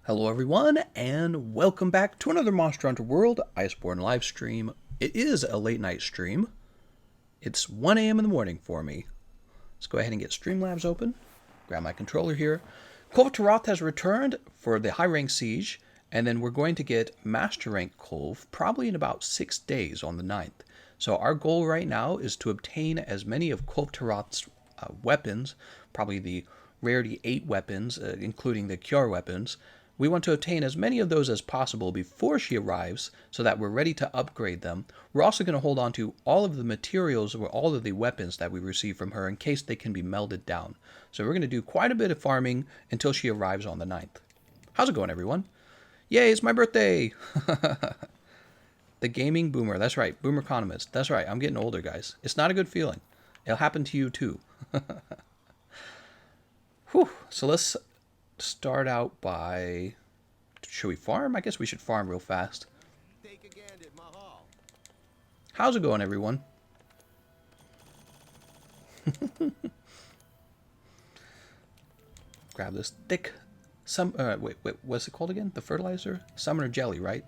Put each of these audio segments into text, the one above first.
Hello everyone, and welcome back to another Monster Hunter World Iceborne live stream. It is a late night stream. It's 1 a.m. in the morning for me. Let's go ahead and get Streamlabs open. Grab my controller here. Kulvey has returned for the high rank siege, and then we're going to get master rank Kulv probably in about 6 days on the 9th. So our goal right now is to obtain as many of Kulvey's weapons, probably the rarity 8 weapons, including the cure weapons. We want to obtain as many of those as possible before she arrives so that we're ready to upgrade them. We're also going to hold on to all of the materials or all of the weapons that we receive from her in case they can be melded down. So we're going to do quite a bit of farming until she arrives on the 9th. How's it going, everyone? Yay, it's my birthday! The gaming boomer, that's right, Boomer-conomist. That's right, I'm getting older, guys. It's not a good feeling. It'll happen to you, too. Whew, so let's start out by... Should we farm? I guess we should farm real fast. How's it going, everyone? Grab this thick... wait, what's it called again? The fertilizer? Summoner jelly, right?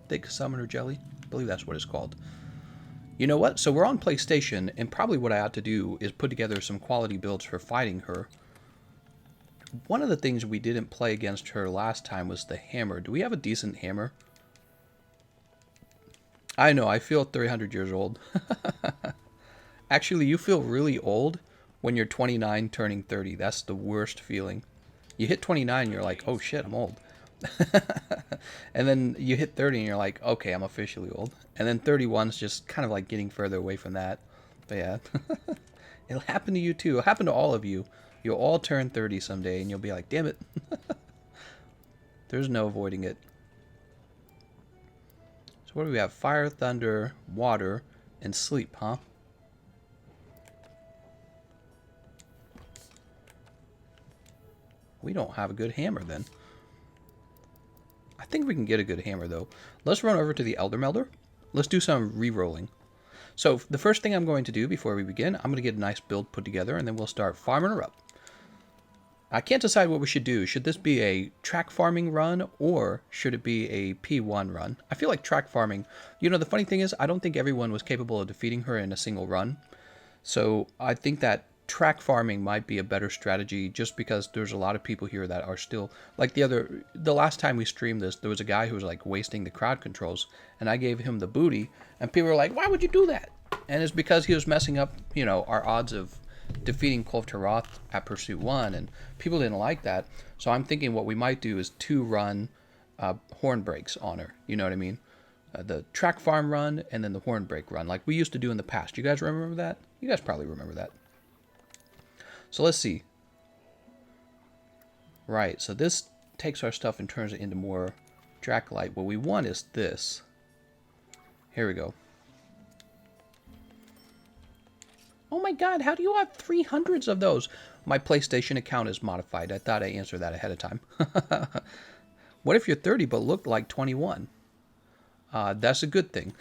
Thick summoner jelly? I believe that's what it's called. You know what? So we're on PlayStation, and probably what I ought to do is put together some quality builds for fighting her. One of the things we didn't play against her last time was the hammer. Do we have a decent hammer? I know, I feel 300 years old. Actually, you feel really old when you're 29 turning 30. That's the worst feeling. You hit 29, you're like, oh shit, I'm old. And then you hit 30 and you're like, okay, I'm officially old. And then 31 is just kind of like getting further away from that. But yeah, it'll happen to you too. It'll happen to all of you. You'll all turn 30 someday and you'll be like, damn it. There's no avoiding it. So what do we have? Fire, thunder, water, and sleep, huh? We don't have a good hammer then. I think we can get a good hammer though. Let's run over to the Elder Melder. Let's do some re-rolling. So the first thing I'm going to do before we begin, I'm going to get a nice build put together and then we'll start farming her up. I can't decide what we should do. Should this be a track farming run or should it be a P1 run? I feel like track farming, you know, the funny thing is I don't think everyone was capable of defeating her in a single run. So I think that track farming might be a better strategy just because there's a lot of people here that are still like the last time we streamed this, there was a guy who was like wasting the crowd controls and I gave him the booty and people were like, why would you do that? And it's because he was messing up, you know, our odds of defeating Kulvey at Pursuit 1, and people didn't like that. So I'm thinking what we might do is 2 run horn breaks on her. You know what I mean? The track farm run and then the horn break run, like we used to do in the past. You guys remember that? You guys probably remember that. So let's see. Right, so this takes our stuff and turns it into more Dracolite. What we want is this. Here we go. Oh my god, how do you have 300s of those? My PlayStation account is modified. I thought I answered that ahead of time. What if you're 30 but look like 21? That's a good thing.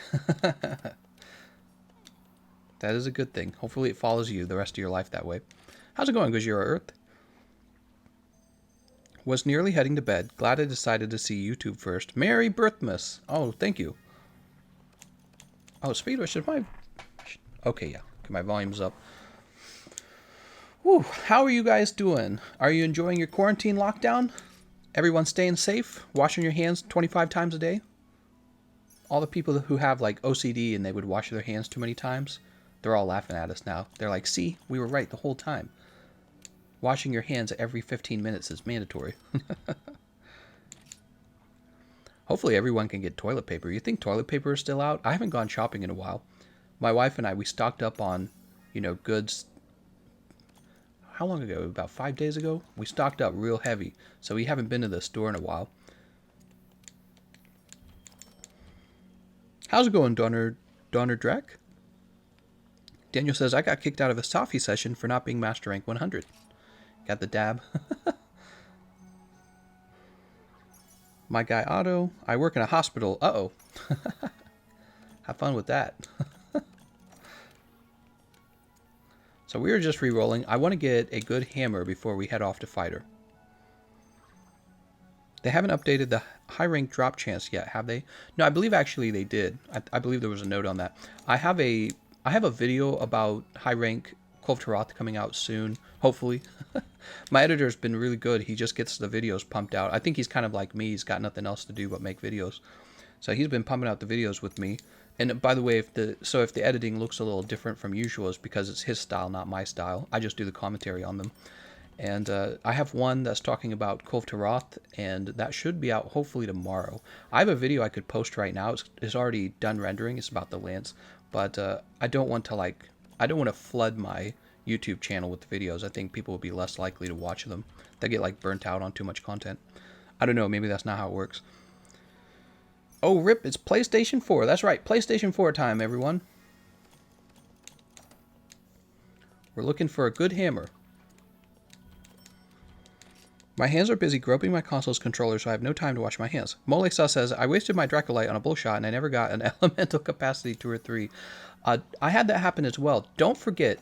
That is a good thing. Hopefully it follows you the rest of your life that way. How's it going, Gojira Earth? Was nearly heading to bed. Glad I decided to see YouTube first. Merry Birthmas! Oh, thank you. Oh, Speedway, should my... Okay, yeah. My volume's up. Whew, how are you guys doing? Are you enjoying your quarantine lockdown? Everyone staying safe? Washing your hands 25 times a day? All the people who have like OCD and they would wash their hands too many times, they're all laughing at us now. They're like, see, we were right the whole time. Washing your hands every 15 minutes is mandatory. Hopefully everyone can get toilet paper. You think toilet paper is still out? I haven't gone shopping in a while. My wife and I, we stocked up on, you know, goods. How long ago? About 5 days ago? We stocked up real heavy. So we haven't been to the store in a while. How's it going, Donner Drek? Daniel says, I got kicked out of a Safi session for not being Master Rank 100. Got the dab. My guy Otto, I work in a hospital. Uh-oh. Have fun with that. So we were just re-rolling. I want to get a good hammer before we head off to fight her. They haven't updated the high rank drop chance yet, have they? No, I believe actually they did. I believe there was a note on that. I have a video about high rank Kulvey coming out soon, hopefully. My editor's been really good. He just gets the videos pumped out. I think he's kind of like me. He's got nothing else to do but make videos. So he's been pumping out the videos with me. And by the way, if the editing looks a little different from usual, it's because it's his style, not my style. I just do the commentary on them. And I have one that's talking about Kulvey, and that should be out hopefully tomorrow. I have a video I could post right now. It's already done rendering. It's about the lance, but I don't want to flood my YouTube channel with videos. I think people will be less likely to watch them. They get like burnt out on too much content. I don't know. Maybe that's not how it works. Oh, rip! It's PlayStation 4. That's right, PlayStation 4 time, everyone. We're looking for a good hammer. My hands are busy groping my console's controller, so I have no time to wash my hands. Molesa says, I wasted my Dracolite on a bullshot and I never got an elemental capacity 2 or 3. I had that happen as well. Don't forget,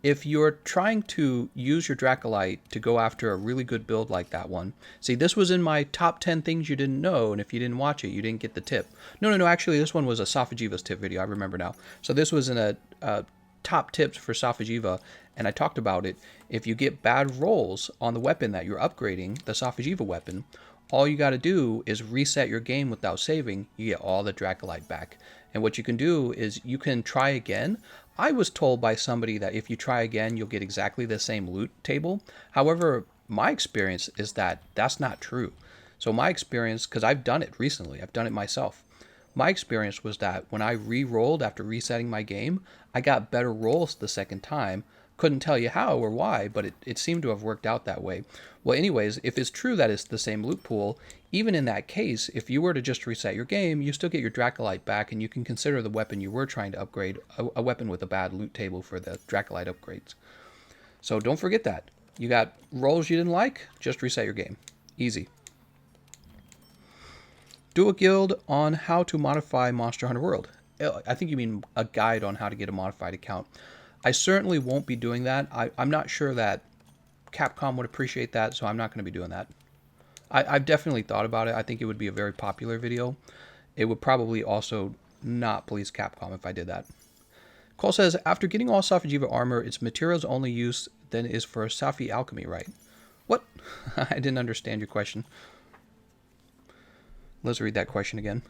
if you're trying to use your Dracolite to go after a really good build like that one, see, this was in my top 10 things you didn't know, and if you didn't watch it, you didn't get the tip. No, actually, this one was a Sophajiva's tip video, I remember now. So this was in a top tips for Sophajiva, and I talked about it. If you get bad rolls on the weapon that you're upgrading, the Sophajiva weapon, all you got to do is reset your game without saving. You get all the Dracolite back. And what you can do is you can try again. I was told by somebody that if you try again, you'll get exactly the same loot table. However, my experience is that that's not true. So my experience, because I've done it recently, I've done it myself. My experience was that when I re-rolled after resetting my game, I got better rolls the second time. Couldn't tell you how or why, but it seemed to have worked out that way. Well, anyways, if it's true that it's the same loot pool, even in that case, if you were to just reset your game, you still get your Dracolite back, and you can consider the weapon you were trying to upgrade a weapon with a bad loot table for the Dracolite upgrades. So don't forget that. You got rolls you didn't like, just reset your game. Easy. Do a guild on how to modify Monster Hunter World. I think you mean a guide on how to get a modified account. I certainly won't be doing that. I'm not sure that Capcom would appreciate that, so I'm not going to be doing that. I've definitely thought about it. I think it would be a very popular video. It would probably also not please Capcom if I did that. Cole says, after getting all Sophajiva armor, its materials only use then is for Safi alchemy, right? What? I didn't understand your question. Let's read that question again.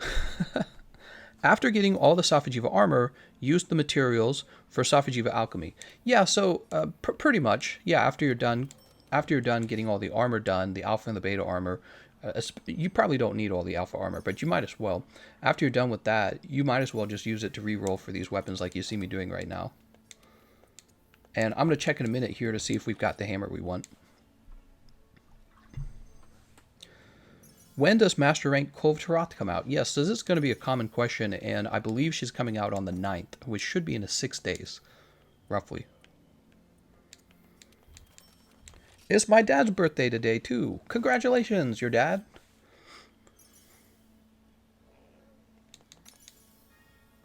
After getting all the Sophajiva armor, use the materials for Sophajiva alchemy. Yeah, so pretty much. Yeah, after you're done getting all the armor done, the alpha and the beta armor, you probably don't need all the alpha armor, but you might as well. After you're done with that, you might as well just use it to re-roll for these weapons like you see me doing right now. And I'm going to check in a minute here to see if we've got the hammer we want. When does Master Rank Kulvey come out? Yes, this is going to be a common question, and I believe she's coming out on the 9th, which should be in 6 days, roughly. It's my dad's birthday today, too. Congratulations, your dad.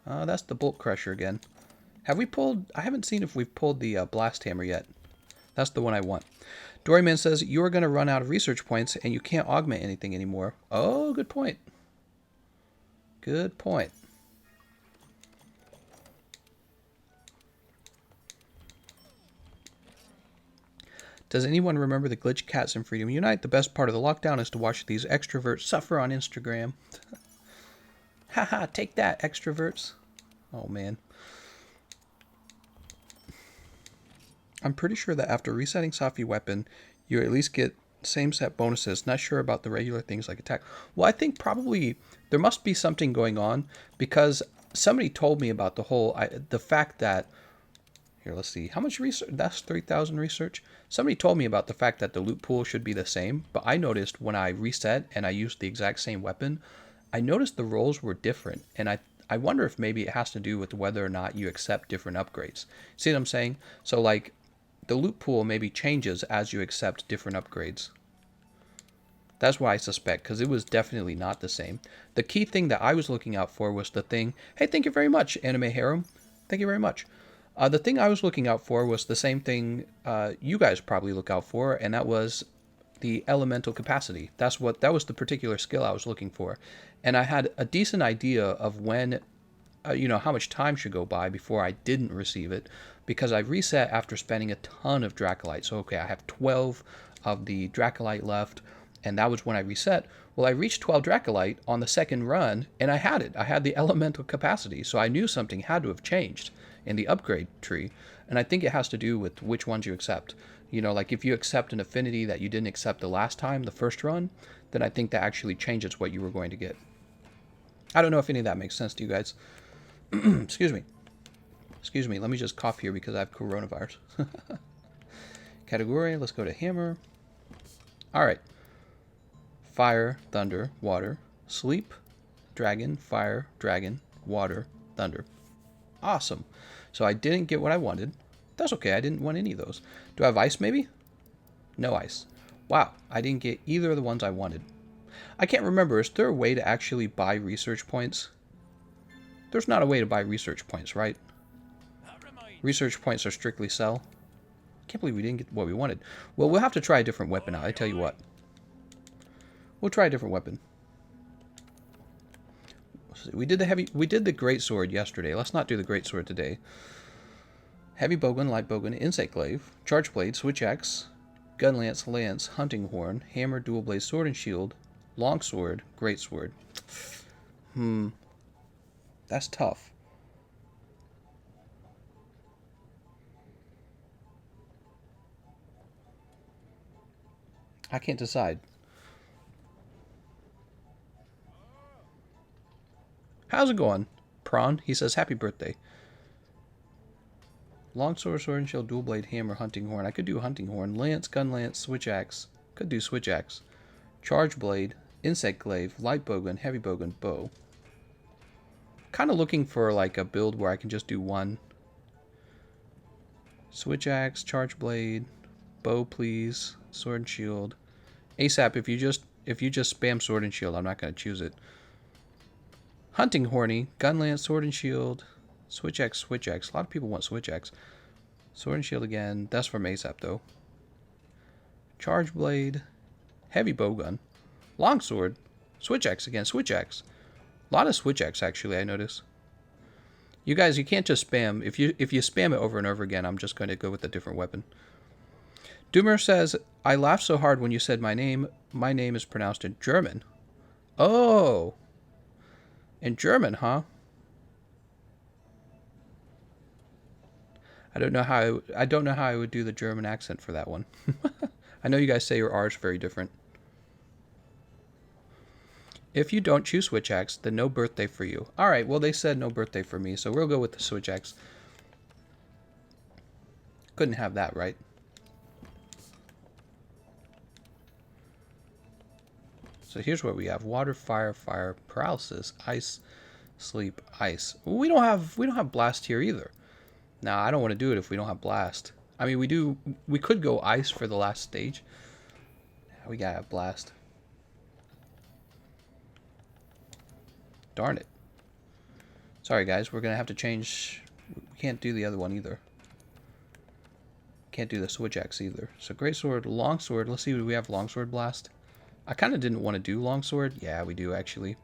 That's the Bolt Crusher again. Have we pulled... I haven't seen if we've pulled the Blast Hammer yet. That's the one I want. Doryman says, you are going to run out of research points and you can't augment anything anymore. Oh, good point. Good point. Does anyone remember the glitch cats in Freedom Unite? The best part of the lockdown is to watch these extroverts suffer on Instagram. Haha, take that, extroverts. Oh, man. I'm pretty sure that after resetting Safi weapon, you at least get same set bonuses. Not sure about the regular things like attack. Well, I think probably there must be something going on because somebody told me about the fact that, here, let's see, how much research? That's 3,000 research. Somebody told me about the fact that the loot pool should be the same, but I noticed when I reset and I used the exact same weapon, I noticed the rolls were different, and I wonder if maybe it has to do with whether or not you accept different upgrades. See what I'm saying? So, like, the loot pool maybe changes as you accept different upgrades. That's why I suspect, because it was definitely not the same. The key thing that I was looking out for was the thing... Hey, thank you very much, Anime Harem. Thank you very much. The thing I was looking out for was the same thing you guys probably look out for, and that was the elemental capacity. That was the particular skill I was looking for, and I had a decent idea of when, how much time should go by before I didn't receive it, because I reset after spending a ton of Dracolite. So okay, I have 12 of the Dracolite left, and that was when I reset. Well, I reached 12 Dracolite on the second run, and I had it. I had the elemental capacity, so I knew something had to have changed in the upgrade tree, and I think it has to do with which ones you accept. Like if you accept an affinity that you didn't accept the last time, the first run, then I think that actually changes what you were going to get. I don't know if any of that makes sense to you guys. Excuse me. Excuse me, let me just cough here because I have coronavirus. Category, let's go to hammer. Alright. Fire, thunder, water. Sleep, dragon, fire, dragon, water, thunder. Awesome. So I didn't get what I wanted. That's okay, I didn't want any of those. Do I have ice maybe? No ice. Wow, I didn't get either of the ones I wanted. I can't remember, is there a way to actually buy research points? There's not a way to buy research points, right? Research points are strictly sell. Can't believe we didn't get what we wanted. Well, we'll have to try a different weapon out, I tell you what. We'll try a different weapon. We did the greatsword yesterday. Let's not do the greatsword today. Heavy bowgun, light bowgun, insect glaive, charge blade, switch axe, gun lance, lance, hunting horn, hammer, dual blade, sword and shield, long sword, greatsword. That's tough. I can't decide. How's it going, Prawn? He says, happy birthday. Longsword, sword and shield, dual blade, hammer, hunting horn. I could do hunting horn. Lance, gun lance, switch axe. Could do switch axe. Charge blade, insect glaive, light bowgun, heavy bowgun, bow. Kind of looking for like a build where I can just do one. Switch axe, charge blade, bow please, sword and shield. ASAP, if you just spam sword and shield, I'm not going to choose it. Hunting horny, gun lance, sword and shield, switch axe, switch axe. A lot of people want switch axe. Sword and shield again. That's from ASAP though. Charge blade, heavy bowgun, longsword, switch axe again, switch axe. A lot of switch axe actually, I notice. You guys, you can't just spam. If you spam it over and over again, I'm just going to go with a different weapon. Doomer says, I laughed so hard when you said my name. My name is pronounced in German. Oh. In German, huh? I don't know how I would do the German accent for that one. I know you guys say your R's very different. If you don't choose switch axe, then no birthday for you. All right, well they said no birthday for me, so we'll go with the switch axe. Couldn't have that, right? So here's what we have: water, fire, fire, paralysis, ice, sleep, ice. We don't have blast here either. Now I don't want to do it if we don't have blast. I mean, we could go ice for the last stage. We gotta have blast. Darn it. Sorry guys, we're gonna have to change. We can't do the other one either. Can't do the switch axe either. So greatsword, longsword. Let's see, do we have longsword blast? I kind of didn't want to do longsword. Yeah, we do actually.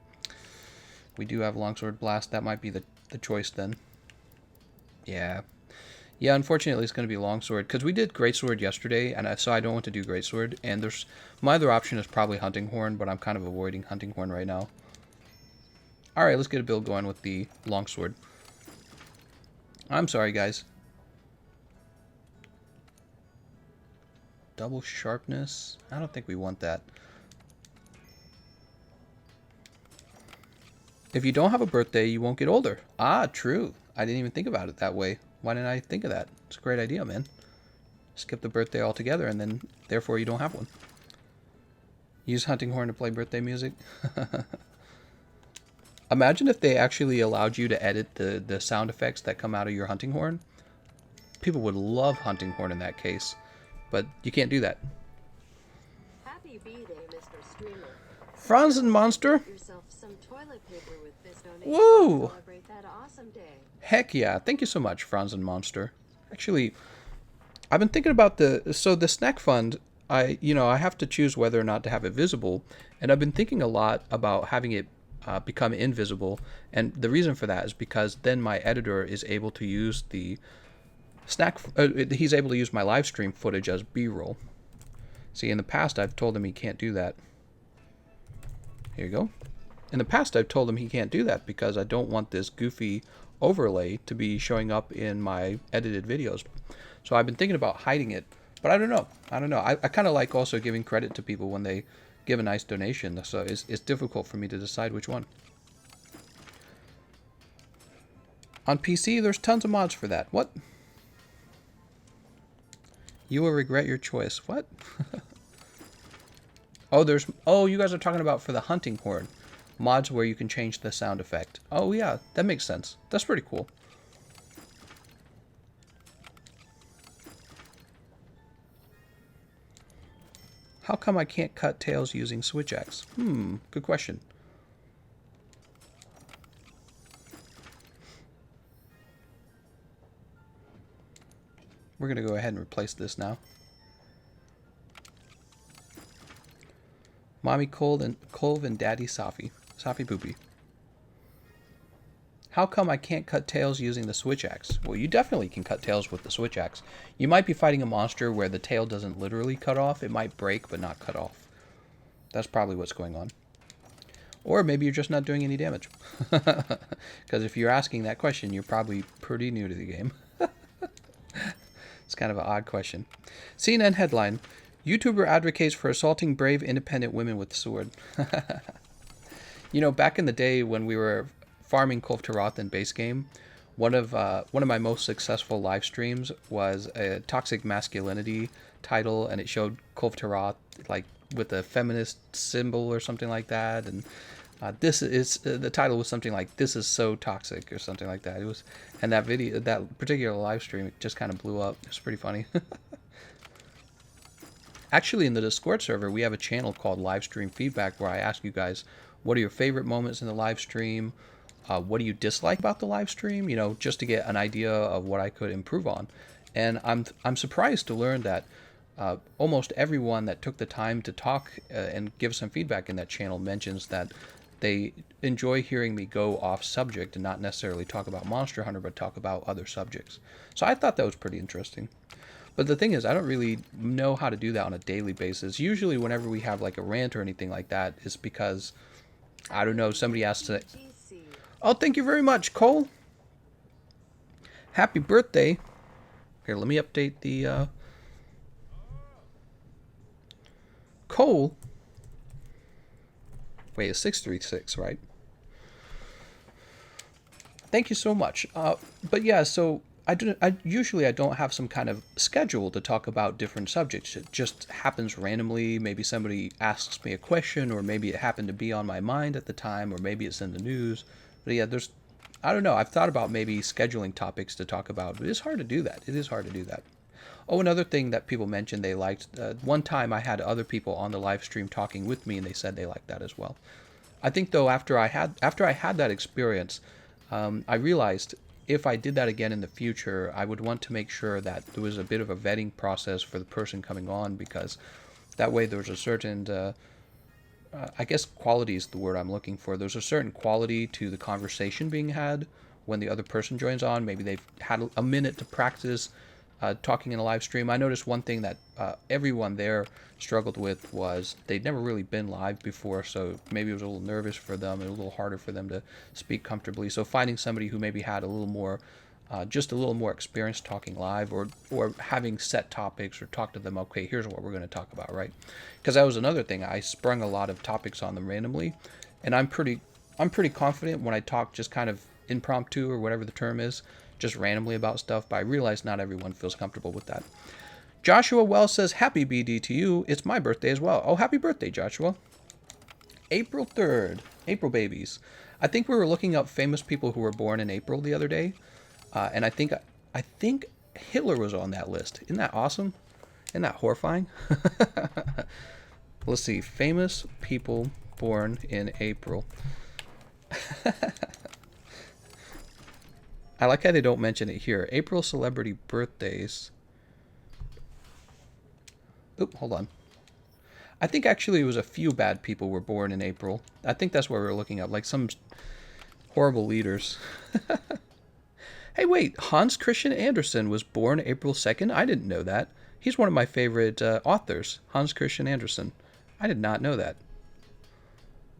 We do have longsword blast. That might be the choice then. Yeah. Yeah, unfortunately it's going to be longsword because we did greatsword yesterday, and so I don't want to do greatsword. And there's my other option is probably hunting horn, but I'm kind of avoiding hunting horn right now. All right, let's get a build going with the longsword. I'm sorry, guys. Double sharpness. I don't think we want that. If you don't have a birthday, you won't get older. Ah, true. I didn't even think about it that way. Why didn't I think of that? It's a great idea, man. Skip the birthday altogether, and then, therefore, you don't have one. Use hunting horn to play birthday music. Imagine if they actually allowed you to edit the sound effects that come out of your hunting horn. People would love hunting horn in that case. But you can't do that. Happy B-Day, Mr. Streamer. Franzen Monster. Yourself some toilet paper with this donation. Woo! Celebrate that awesome day. Heck yeah. Thank you so much, Franzen Monster. Actually, I've been thinking about the snack fund. I have to choose whether or not to have it visible, and I've been thinking a lot about having it become invisible, and the reason for that is because then my editor is able to use he's able to use my live stream footage as B-roll. See, in the past I've told him he can't do that. Here you go. In the past I've told him he can't do that because I don't want this goofy overlay to be showing up in my edited videos. So I've been thinking about hiding it, but I don't know. I kind of like also giving credit to people when they give a nice donation, so it's difficult for me to decide which one. On PC, there's tons of mods for that. What? You will regret your choice. What? Oh, you guys are talking about for the hunting horn. Mods where you can change the sound effect. Oh yeah, that makes sense. That's pretty cool. How come I can't cut tails using Switch X? Good question. We're going to go ahead and replace this now. Mommy Kulvey and Daddy Safi Poopy. How come I can't cut tails using the Switch Axe? Well, you definitely can cut tails with the Switch Axe. You might be fighting a monster where the tail doesn't literally cut off. It might break, but not cut off. That's probably what's going on. Or maybe you're just not doing any damage. Because if you're asking that question, you're probably pretty new to the game. It's kind of an odd question. CNN headline: YouTuber advocates for assaulting brave, independent women with sword. Back in the day when we were farming Kulvey in base game, one of my most successful live streams was a toxic masculinity title, and it showed Kulvey like with a feminist symbol or something like that, and the title was something like "This is so toxic" or something like that. It was, and that particular live stream, it just kind of blew up. It was pretty funny. Actually, in the Discord server, we have a channel called Live Stream Feedback where I ask you guys, what are your favorite moments in the live stream? What do you dislike about the live stream? Just to get an idea of what I could improve on. And I'm surprised to learn that almost everyone that took the time to talk and give some feedback in that channel mentions that they enjoy hearing me go off subject and not necessarily talk about Monster Hunter, but talk about other subjects. So I thought that was pretty interesting. But the thing is, I don't really know how to do that on a daily basis. Usually whenever we have like a rant or anything like that, it's because, I don't know, somebody has to... Oh, thank you very much, Cole. Happy birthday. Here, let me update the... Cole? Wait, it's 636, right? Thank you so much. But yeah, so... I usually don't have some kind of schedule to talk about different subjects. It just happens randomly. Maybe somebody asks me a question, or maybe it happened to be on my mind at the time, or maybe it's in the news. But yeah, I don't know. I've thought about maybe scheduling topics to talk about, but it's hard to do that. It is hard to do that. Oh, another thing that people mentioned they liked. One time I had other people on the live stream talking with me, and they said they liked that as well. I think though after I had that experience, I realized if I did that again in the future, I would want to make sure that there was a bit of a vetting process for the person coming on, because that way there's a certain, I guess quality is the word I'm looking for. There's a certain quality to the conversation being had when the other person joins on. Maybe they've had a minute to practice talking in a live stream. I noticed one thing that everyone there struggled with was they'd never really been live before, so maybe it was a little nervous for them and a little harder for them to speak comfortably. So finding somebody who maybe had a little more, just a little more experience talking live, or having set topics, or talk to them, okay, here's what we're going to talk about, right? Because that was another thing. I sprung a lot of topics on them randomly, and I'm pretty confident when I talk just kind of impromptu, or whatever the term is, just randomly about stuff, but I realize not everyone feels comfortable with that. Joshua Wells says, happy BD to you. It's my birthday as well. Oh, happy birthday, Joshua. April 3rd. April babies. I think we were looking up famous people who were born in April the other day, and I think Hitler was on that list. Isn't that awesome? Isn't that horrifying? Let's see. Famous people born in April. I like how they don't mention it here. April celebrity birthdays. Oop, hold on. I think actually it was a few bad people were born in April. I think that's what we were looking at, like some horrible leaders. Hey, wait, Hans Christian Andersen was born April 2nd? I didn't know that. He's one of my favorite authors, Hans Christian Andersen. I did not know that.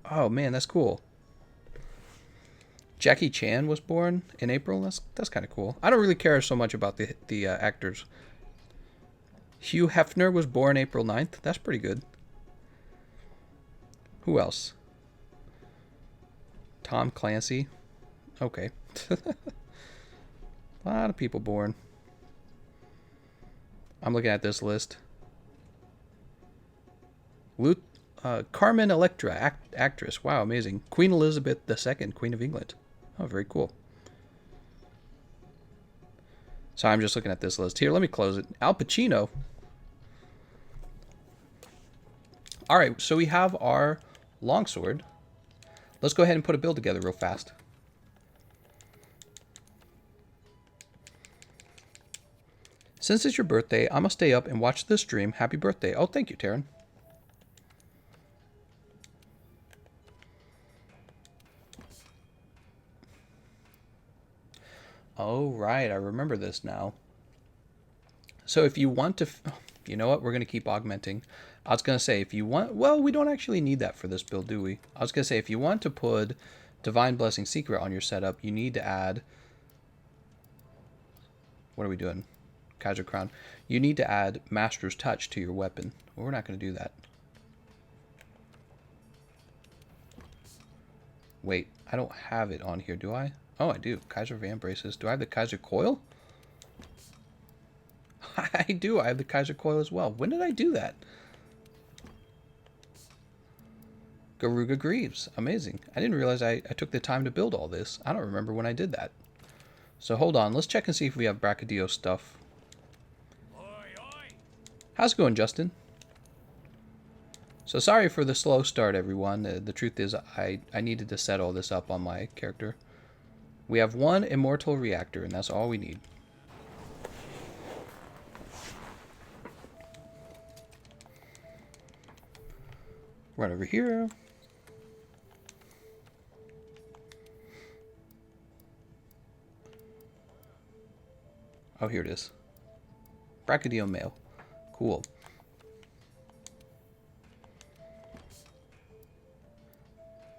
Oh, man, that's cool. Jackie Chan was born in April? That's kind of cool. I don't really care so much about the actors. Hugh Hefner was born April 9th. That's pretty good. Who else? Tom Clancy. Okay. A lot of people born. I'm looking at this list. Carmen Electra, actress. Wow, amazing. Queen Elizabeth II, Queen of England. Oh, very cool. So I'm just looking at this list here. Let me close it. Al Pacino. All right, so we have our longsword. Let's go ahead and put a build together real fast. Since it's your birthday, I'm going to stay up and watch the stream. Happy birthday. Oh, thank you, Taryn. Oh, right. I remember this now. So if you want to... You know what? We're going to keep augmenting. I was going to say, if you want... Well, we don't actually need that for this build, do we? I was going to say, if you want to put Divine Blessing Secret on your setup, you need to add... What are we doing? Kaiser Crown. You need to add Master's Touch to your weapon. Well, we're not going to do that. Wait, I don't have it on here, do I? Oh, I do. Kaiser Van Braces. Do I have the Kaiser Coil? I do. I have the Kaiser Coil as well. When did I do that? Garuga Greaves. Amazing. I didn't realize I took the time to build all this. I don't remember when I did that. So hold on. Let's check and see if we have Bracadillo stuff. How's it going, Justin? So sorry for the slow start, everyone. The truth is I needed to set all this up on my character. We have one Immortal Reactor, and that's all we need. Run over here. Oh, here it is. Bracadillo mail. Cool.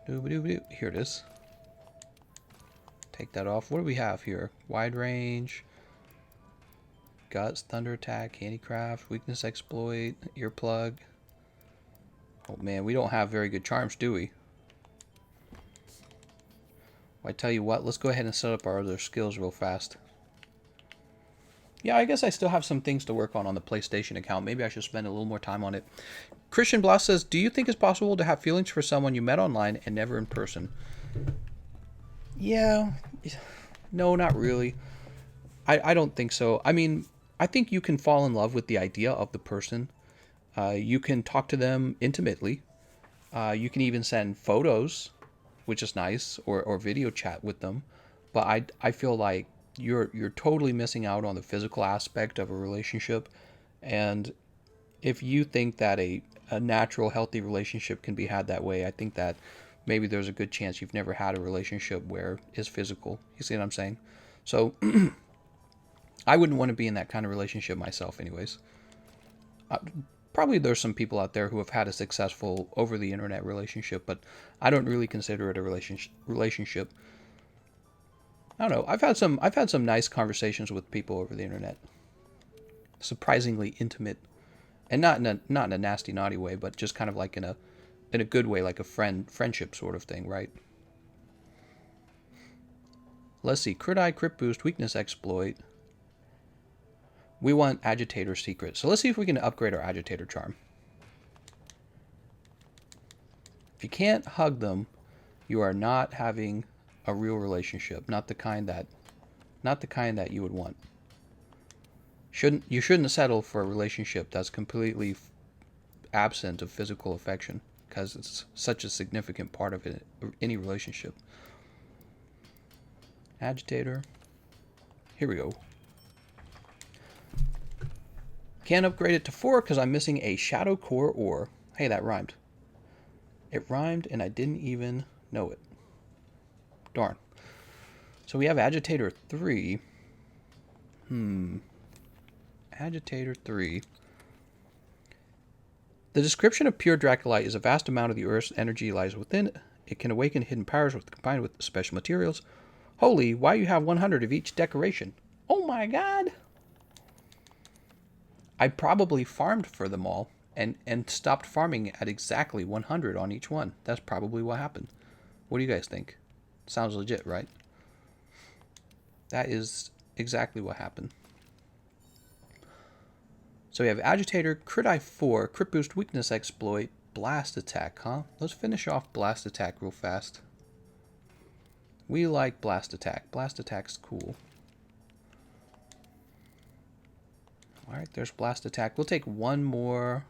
Doo-ba-doo-ba-doo. Here it is. Take that off. What do we have here? Wide range. Guts, Thunder Attack, Handicraft, Weakness Exploit, Earplug. Oh man, we don't have very good charms, do we? Well, I tell you what, let's go ahead and set up our other skills real fast. Yeah, I guess I still have some things to work on the PlayStation account. Maybe I should spend a little more time on it. Christian Blas says, do you think it's possible to have feelings for someone you met online and never in person? Yeah. No, not really. I don't think so. I mean, I think you can fall in love with the idea of the person. You can talk to them intimately. You can even send photos, which is nice, or video chat with them. But I feel like you're totally missing out on the physical aspect of a relationship. And if you think that a natural, healthy relationship can be had that way, I think that maybe there's a good chance you've never had a relationship where it's physical. You see what I'm saying? So I wouldn't want to be in that kind of relationship myself anyways. Probably there's some people out there who have had a successful over the internet relationship, but I don't really consider it a relationship. I don't know. I've had some nice conversations with people over the internet. Surprisingly intimate, and not in a nasty, naughty way, but just kind of like in a good way, like a friendship sort of thing, right? Let's see. Crit Eye, Crit Boost, Weakness Exploit. We want Agitator Secret. So let's see if we can upgrade our Agitator Charm. If you can't hug them, you are not having a real relationship. Not the kind that you would want. You shouldn't settle for a relationship that's completely absent of physical affection, because it's such a significant part of any relationship. Agitator. Here we go. Can't upgrade it to 4 because I'm missing a Shadow Core ore. Hey, that rhymed. It rhymed and I didn't even know it. Darn. So we have Agitator 3. Agitator 3. The description of pure Draculite is a vast amount of the Earth's energy lies within it. It can awaken hidden powers combined with special materials. Holy, why you have 100 of each decoration? Oh my god! I probably farmed for them all and stopped farming at exactly 100 on each one. That's probably what happened. What do you guys think? Sounds legit, right? That is exactly what happened. So we have Agitator, Crit Eye 4, Crit Boost, Weakness Exploit, Blast Attack, huh? Let's finish off Blast Attack real fast. We like Blast Attack. Blast Attack's cool. Alright, there's Blast Attack. We'll take one more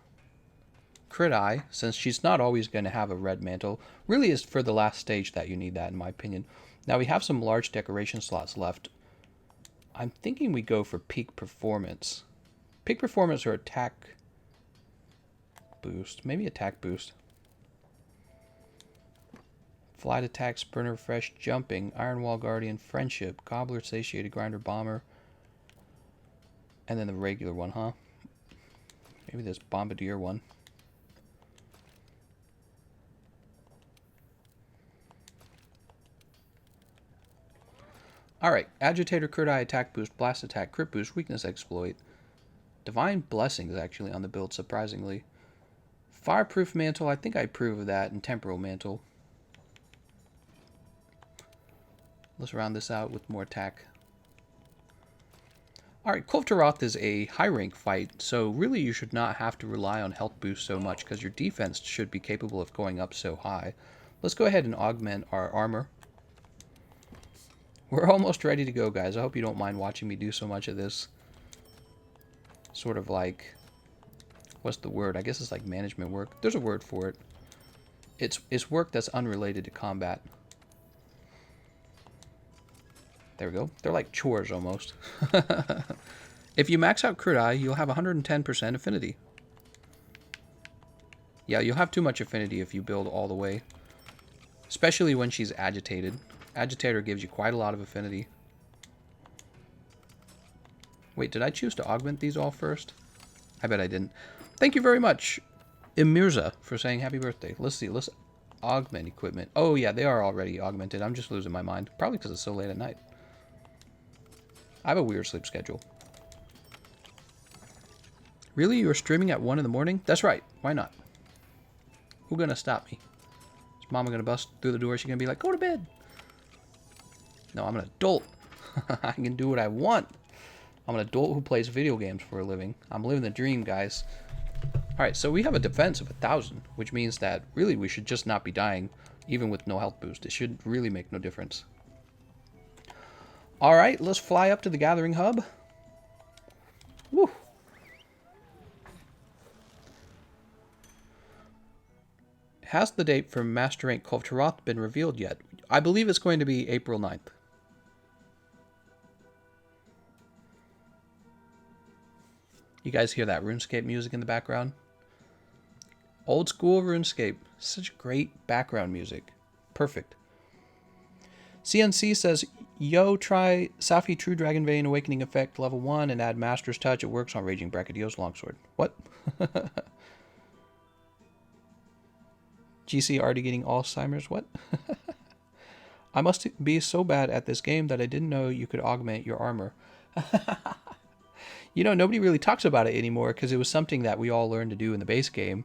Crit Eye, since she's not always going to have a red mantle. Really is for the last stage that you need that, in my opinion. Now we have some large decoration slots left. I'm thinking we go for Peak Performance. Peak Performance or Attack Boost. Maybe Attack Boost. Flight Attack, Sprinter, Fresh, Jumping, Iron Wall Guardian, Friendship, Gobbler, Satiated, Grinder, Bomber. And then the regular one, huh? Maybe this Bombardier one. Alright, Agitator, Crit Eye, Attack Boost, Blast Attack, Crit Boost, Weakness Exploit. Divine Blessings, actually, on the build, surprisingly. Fireproof Mantle, I think I approve of that, and Temporal Mantle. Let's round this out with more attack. Alright, Kulvey is a high rank fight, so really you should not have to rely on health boost so much, because your defense should be capable of going up so high. Let's go ahead and augment our armor. We're almost ready to go, guys. I hope you don't mind watching me do so much of this. Sort of like, what's the word? I guess it's like management work. There's a word for it. It's work that's unrelated to combat. There we go. They're like chores almost. If you max out Crit Eye, you'll have 110% affinity. Yeah, you'll have too much affinity if you build all the way. Especially when she's agitated. Agitator gives you quite a lot of affinity. Wait, did I choose to augment these all first? I bet I didn't. Thank you very much, Emirza, for saying happy birthday. Let's see. Let's augment equipment. Oh, yeah, they are already augmented. I'm just losing my mind. Probably because it's so late at night. I have a weird sleep schedule. Really? You were streaming at 1 in the morning? That's right. Why not? Who's gonna stop me? Is Mama gonna bust through the door? She's gonna be like, go to bed. No, I'm an adult. I can do what I want. I'm an adult who plays video games for a living. I'm living the dream, guys. Alright, so we have a defense of 1,000, which means that really we should just not be dying, even with no health boost. It should really make no difference. Alright, let's fly up to the Gathering Hub. Woo! Has the date for Master Rank Kulvey been revealed yet? I believe it's going to be April 9th. You guys hear that RuneScape music in the background? Old school RuneScape. Such great background music. Perfect. CNC says, yo, try Safi True Dragon Vein Awakening Effect level 1 and add Master's Touch. It works on Raging Brachydios Longsword. What? GC already getting Alzheimer's? What? I must be so bad at this game that I didn't know you could augment your armor. You know, nobody really talks about it anymore because it was something that we all learned to do in the base game.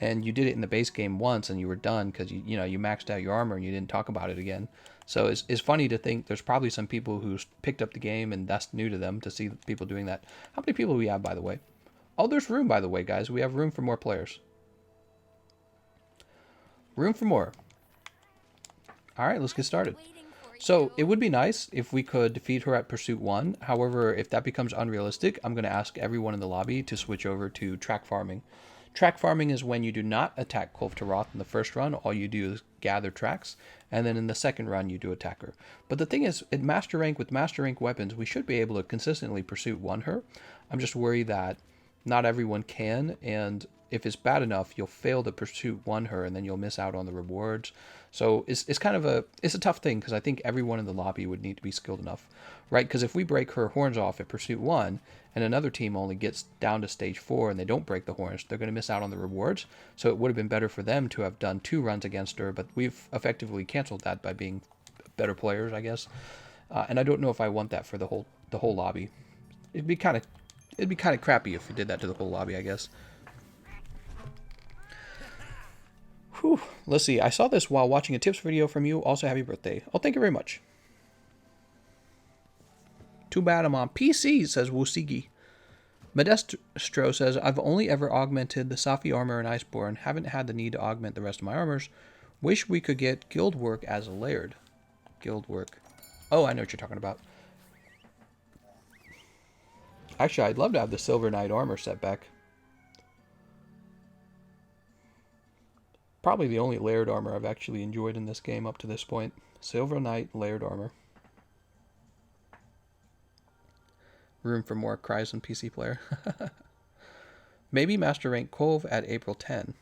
And you did it in the base game once and you were done because, you know, you maxed out your armor and you didn't talk about it again. So it's funny to think there's probably some people who picked up the game and that's new to them to see people doing that. How many people do we have, by the way? Oh, there's room, by the way, guys. We have room for more players. Room for more. All right, let's get started. So it would be nice if we could defeat her at Pursuit 1. However, if that becomes unrealistic, I'm going to ask everyone in the lobby to switch over to track farming. Track farming is when you do not attack Kulvey in the first run. All you do is gather tracks. And then in the second run, you do attack her. But the thing is, at Master Rank with Master Rank weapons, we should be able to consistently Pursuit 1 her. I'm just worried that not everyone can, and if it's bad enough, you'll fail to Pursuit 1 her, and then you'll miss out on the rewards. So it's kind of it's a tough thing, because I think everyone in the lobby would need to be skilled enough, right? Because if we break her horns off at Pursuit 1, and another team only gets down to stage 4, and they don't break the horns, they're going to miss out on the rewards. So it would have been better for them to have done 2 runs against her, but we've effectively canceled that by being better players, I guess. And I don't know if I want that for the whole lobby. It'd be kind of crappy if we did that to the whole lobby, I guess. Whew. Let's see. I saw this while watching a tips video from you. Also, happy birthday. Oh, thank you very much. Too bad I'm on PC, says Wusigi. Modestro says, I've only ever augmented the Safi armor in Iceborne. Haven't had the need to augment the rest of my armors. Wish we could get guild work as a layered. Guild work. Oh, I know what you're talking about. Actually, I'd love to have the Silver Knight armor set back. Probably the only layered armor I've actually enjoyed in this game up to this point. Silver Knight layered armor. Room for more cries on PC player. Maybe Master Rank Kulvey at April 10.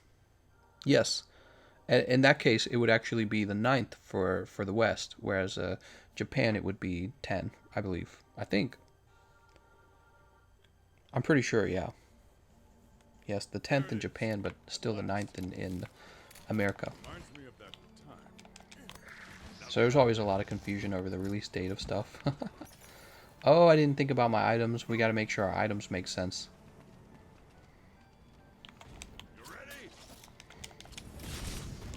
Yes. In that case, it would actually be the 9th for the West, whereas Japan, it would be 10, I believe. I think. I'm pretty sure, yeah. Yes, the 10th in Japan, but still the 9th in America. So there's always a lot of confusion over the release date of stuff. Oh, I didn't think about my items. We got to make sure our items make sense.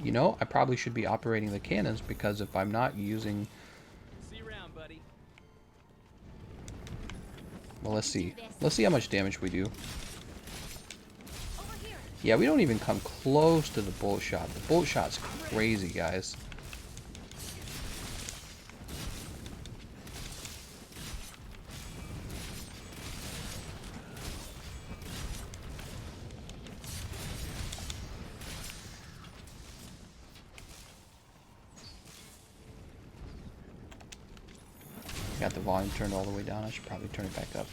You know, I probably should be operating the cannons, because if I'm not using... See you around, buddy. Well, let's see. Let's see how much damage we do. Yeah, we don't even come close to the bullet shot. The bullet shot's crazy, guys. Got the volume turned all the way down. I should probably turn it back up.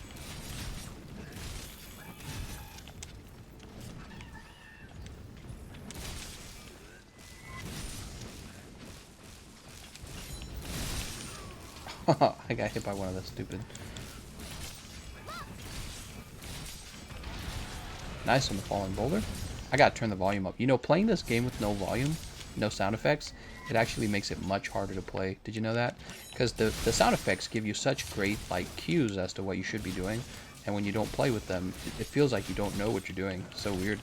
I got hit by one of those stupid. Nice on the falling boulder. I gotta turn the volume up. You know, playing this game with no volume, no sound effects, it actually makes it much harder to play. Did you know that? Because the sound effects give you such great like cues as to what you should be doing, and when you don't play with them, it feels like you don't know what you're doing. It's so weird.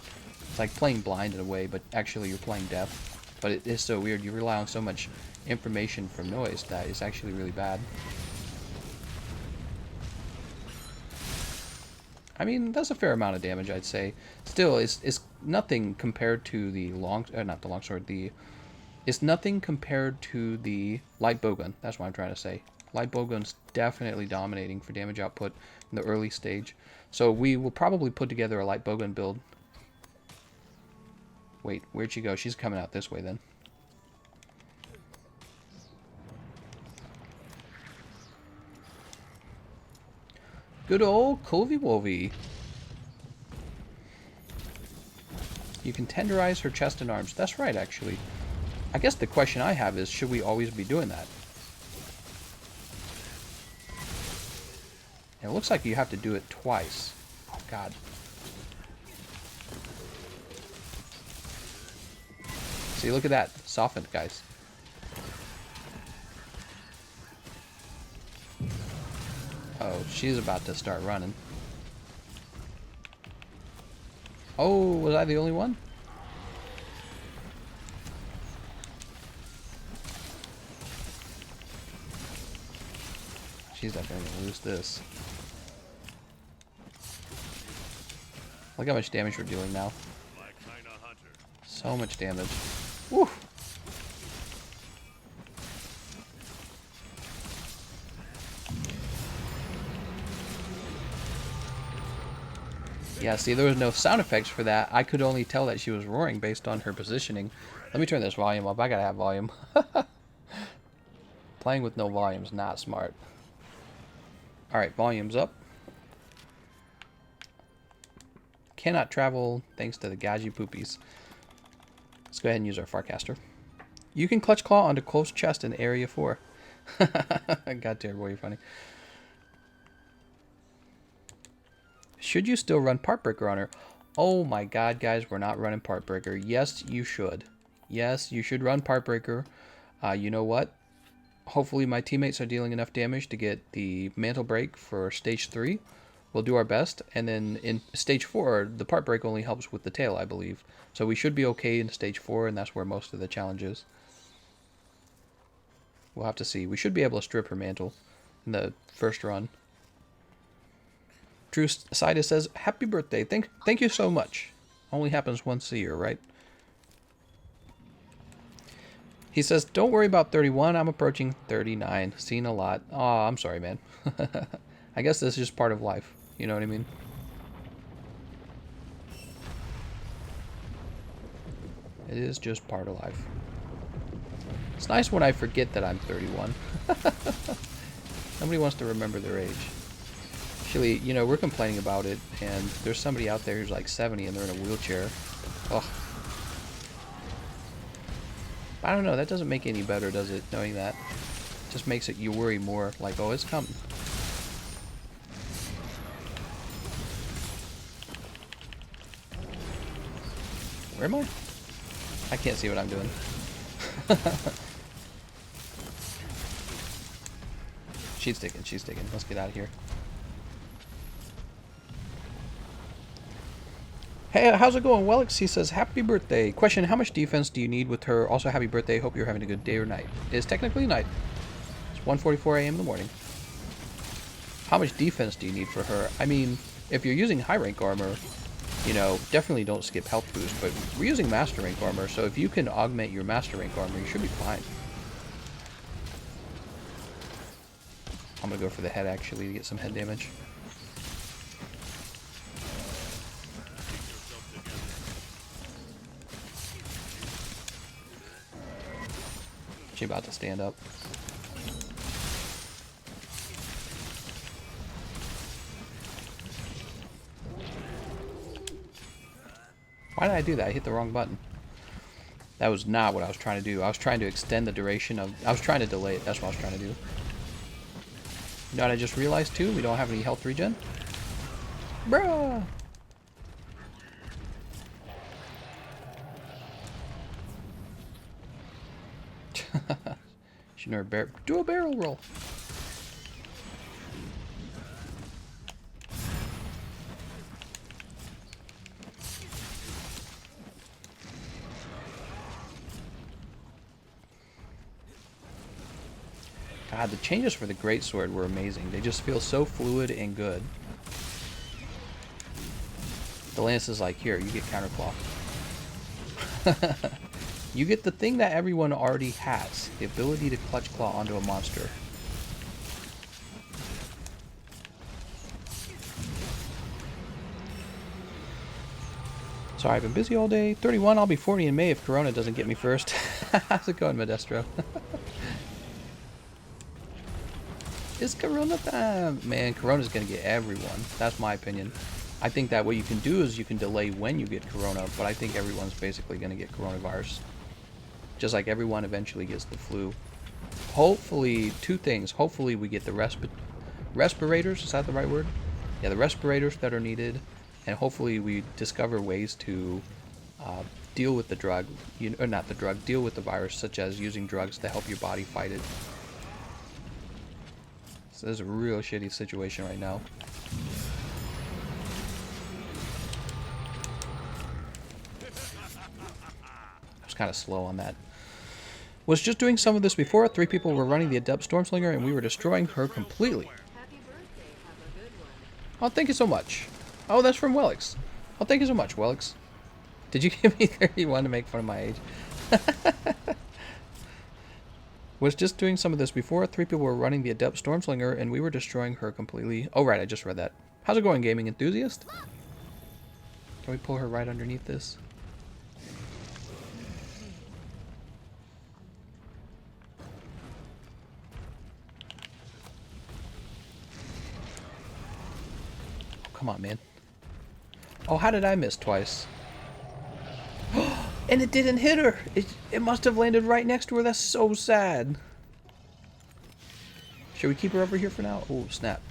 It's like playing blind in a way, but actually you're playing deaf. But it is so weird. You rely on so much information from noise that it's actually really bad. I mean, that's a fair amount of damage, I'd say. Still, it's nothing compared to the not the longsword. It's nothing compared to the light bowgun. That's what I'm trying to say. Light bowgun's definitely dominating for damage output in the early stage. So we will probably put together a light bowgun build. Wait, where'd she go? She's coming out this way then. Good old Kulvey Wulvey. You can tenderize her chest and arms. That's right, actually. I guess the question I have is, should we always be doing that? And it looks like you have to do it twice. Oh, God. See, look at that. Softened, guys. Oh, she's about to start running. Oh, was I the only one? She's definitely gonna lose this. Look how much damage we're doing now. So much damage. Woo! Yeah, see, there was no sound effects for that. I could only tell that she was roaring based on her positioning. Let me turn this volume up. I gotta have volume. Playing with no volume is not smart. Alright, volume's up. cannot travel thanks to the Gaji poopies. Let's go ahead and use our Farcaster. You can clutch claw onto close chest in area 4. God damn, boy, you're funny. Should you still run Part Breaker on her? Oh my god, guys, we're not running Part Breaker. Yes, you should. Yes, you should run Part Breaker. You know what? Hopefully my teammates are dealing enough damage to get the Mantle Break for Stage 3. We'll do our best. And then in Stage 4, the Part Break only helps with the tail, I believe. So we should be okay in Stage 4, and that's where most of the challenge is. We'll have to see. We should be able to strip her Mantle in the first run. Drew Sida says, happy birthday. Thank you so much. Only happens once a year, right? He says, don't worry about 31. I'm approaching 39. Seen a lot. Aw, I'm sorry, man. I guess this is just part of life. You know what I mean? It is just part of life. It's nice when I forget that I'm 31. Nobody wants to remember their age. Actually, you know, we're complaining about it, and there's somebody out there who's like 70 and they're in a wheelchair. Ugh. I don't know, that doesn't make it any better, does it, knowing that? It just makes it, you worry more, like, oh, it's coming. Where am I? I can't see what I'm doing. She's taking. Let's get out of here. Hey, how's it going, Wellix? He says, happy birthday. Question, how much defense do you need with her? Also, happy birthday. Hope you're having a good day or night. It is technically night. It's 1:44 a.m. in the morning. How much defense do you need for her? I mean, if you're using high rank armor, you know, definitely don't skip health boost. But we're using master rank armor, so if you can augment your master rank armor, you should be fine. I'm going to go for the head, actually, to get some head damage. She about to stand up. Why did I do that? I hit the wrong button. That was not what I was trying to do. I was trying to extend the duration of... I was trying to delay it. That's what I was trying to do. You know what I just realized, too? We don't have any health regen. Bruh! Should never do a barrel roll. God, the changes for the greatsword were amazing. They just feel so fluid and good. The lance is like, here, you get counterclaw. You get the thing that everyone already has, the ability to clutch claw onto a monster. Sorry, I've been busy all day. 31, I'll be 40 in May if Corona doesn't get me first. How's it going, Modestro? It's Corona time! Man, Corona's gonna get everyone. That's my opinion. I think that what you can do is you can delay when you get Corona, but I think everyone's basically gonna get coronavirus. Just like everyone eventually gets the flu. Hopefully, two things. Hopefully we get the respirators, is that the right word? Yeah, the respirators that are needed. And hopefully we discover ways to deal with the drug, or not the drug, deal with the virus, such as using drugs to help your body fight it. So this is a real shitty situation right now. I was kind of slow on that. Was just doing some of this before. 3 people were running the Adept Stormslinger and we were destroying her completely. Happy birthday. Have a good one. Oh, thank you so much. Oh, that's from Wellix. Oh, thank you so much, Wellix. Did you give me 31 to make fun of my age? Was just doing some of this before. 3 people were running the Adept Stormslinger and we were destroying her completely. Oh, right, I just read that. How's it going, gaming enthusiast? Can we pull her right underneath this? Oh, come on, man. Oh, how did I miss twice? And it didn't hit her! It must have landed right next to her. That's so sad. Should we keep her over here for now? Oh, snap.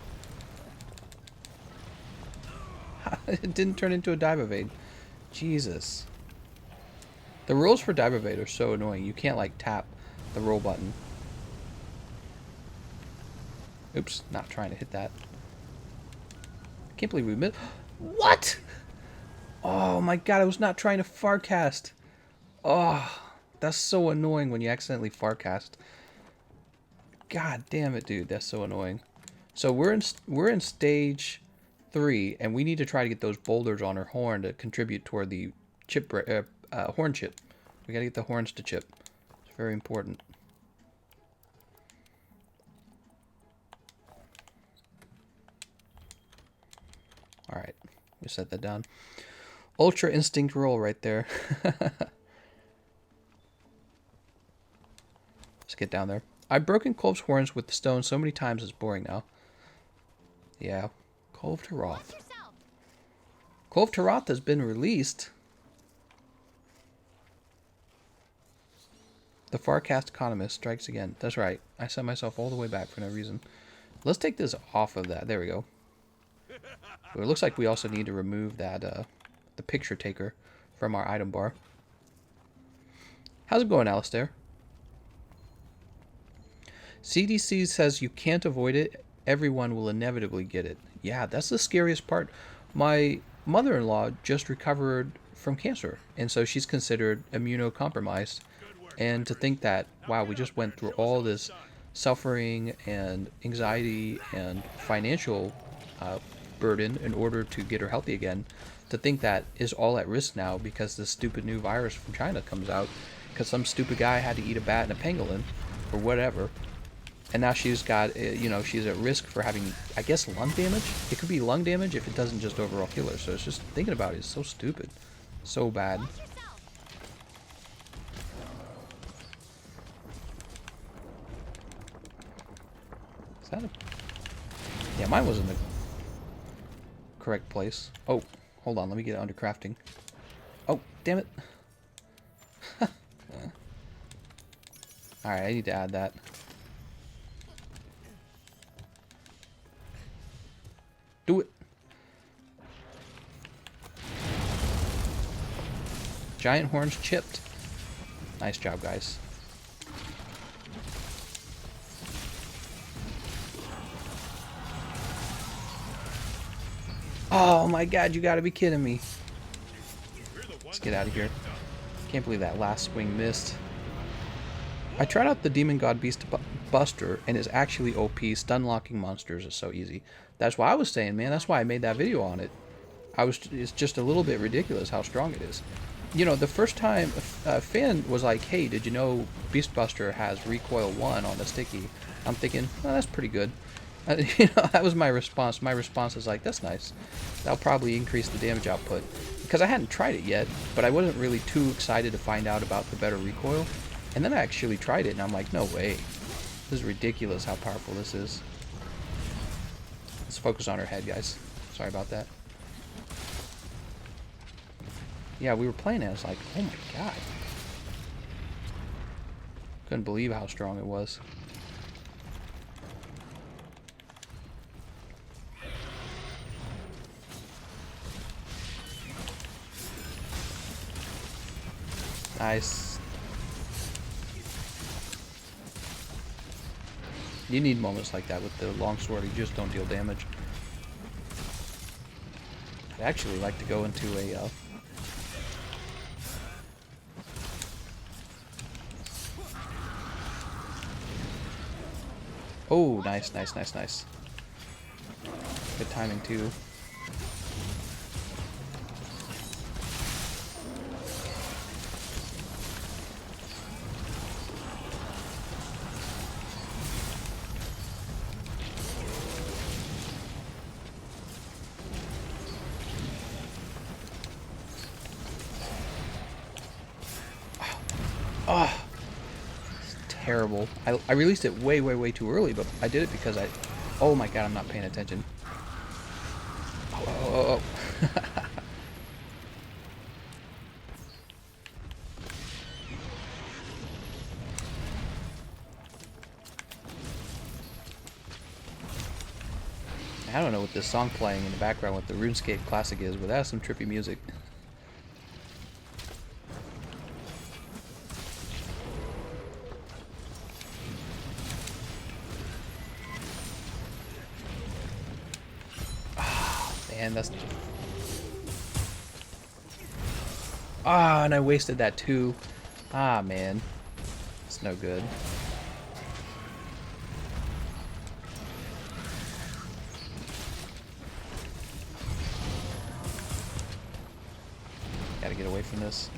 It didn't turn into a dive evade. Jesus. The rules for dive evade are so annoying. You can't, like, tap the roll button. Oops, not trying to hit that. I can't believe we missed. What? Oh my god, I was not trying to farcast. Oh, that's so annoying when you accidentally farcast. God damn it, dude. That's so annoying. So we're in stage 3, and we need to try to get those boulders on her horn to contribute toward the chip horn chip. We gotta get the horns to chip. It's very important. All right, we set that down. Ultra instinct roll right there. Let's get down there. I've broken Kulv's horns with the stone so many times it's boring now. Yeah, Kulv Taroth. Kulv Taroth has been released. The Farcast Economist strikes again. That's right. I set myself all the way back for no reason. Let's take this off of that. There we go. So it looks like we also need to remove that, the picture taker from our item bar. How's it going, Alistair? CDC says you can't avoid it. Everyone will inevitably get it. Yeah, that's the scariest part. My mother-in-law just recovered from cancer, and so she's considered immunocompromised. And to think that, wow, we just went through all this suffering and anxiety and financial burden in order to get her healthy again, to think that is all at risk now because this stupid new virus from China comes out because some stupid guy had to eat a bat and a pangolin or whatever. And now she's got, you know, she's at risk for having, I guess, lung damage. It could be lung damage if it doesn't just overall kill her. So it's just thinking about it is so stupid. So bad. Is that a... Yeah, mine was in the correct place. Oh, hold on. Let me get it under crafting. Oh, damn it. Alright, I need to add that. Do it. Giant horns chipped. Nice job, guys. Oh my god, you gotta be kidding me. Let's get out of here. Can't believe that last swing missed. I tried out the Demon God Beast Buster, and it's actually OP. Stun locking monsters is so easy. That's why I was saying, man. That's why I made that video on it. It's just a little bit ridiculous how strong it is. You know, the first time Finn was like, hey, did you know Beast Buster has recoil 1 on the sticky? I'm thinking, well, that's pretty good. You know, that was my response. My response is like, that's nice. That'll probably increase the damage output. Because I hadn't tried it yet, but I wasn't really too excited to find out about the better recoil. And then I actually tried it, and I'm like, no way. This is ridiculous how powerful this is. Let's focus on her head, guys. Sorry about that. Yeah, we were playing it. I was like, oh my god. Couldn't believe how strong it was. Nice. You need moments like that with the longsword. You just don't deal damage. I'd actually like to go into a... Oh, nice, nice, nice, nice. Good timing, too. Oh, it's terrible. I released it way, way, way too early, but I did it because I... Oh my god, I'm not paying attention. Oh, oh, oh, oh. this song playing in the background with the RuneScape Classic is, but that's some trippy music. Man, that's... Ah, and I wasted that too. Ah, man. It's no good. Gotta get away from this.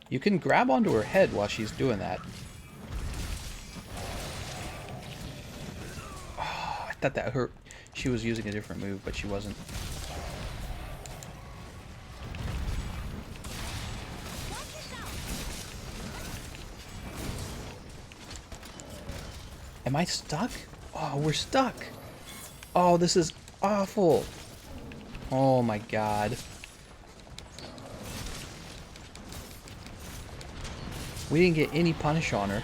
You can grab onto her head while she's doing that. Oh, I thought that hurt. She was using a different move, but she wasn't. Am I stuck? Oh, we're stuck. Oh, this is awful. Oh my god. We didn't get any punish on her.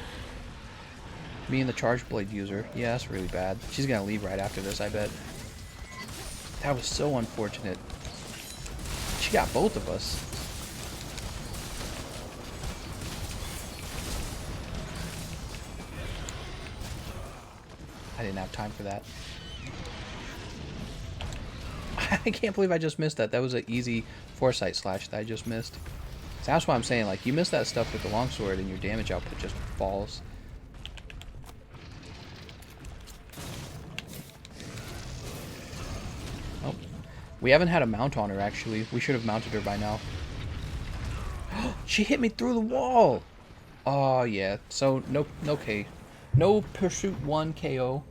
Me and the Charge Blade user. Yeah, that's really bad. She's gonna leave right after this, I bet. That was so unfortunate. She got both of us. I didn't have time for that. I can't believe I just missed that. That was an easy foresight slash that I just missed. So that's why I'm saying, like, you miss that stuff with the longsword and your damage output just falls. Oh. We haven't had a mount on her, actually. We should have mounted her by now. She hit me through the wall! Oh, yeah. So, no K. No Pursuit 1 KO.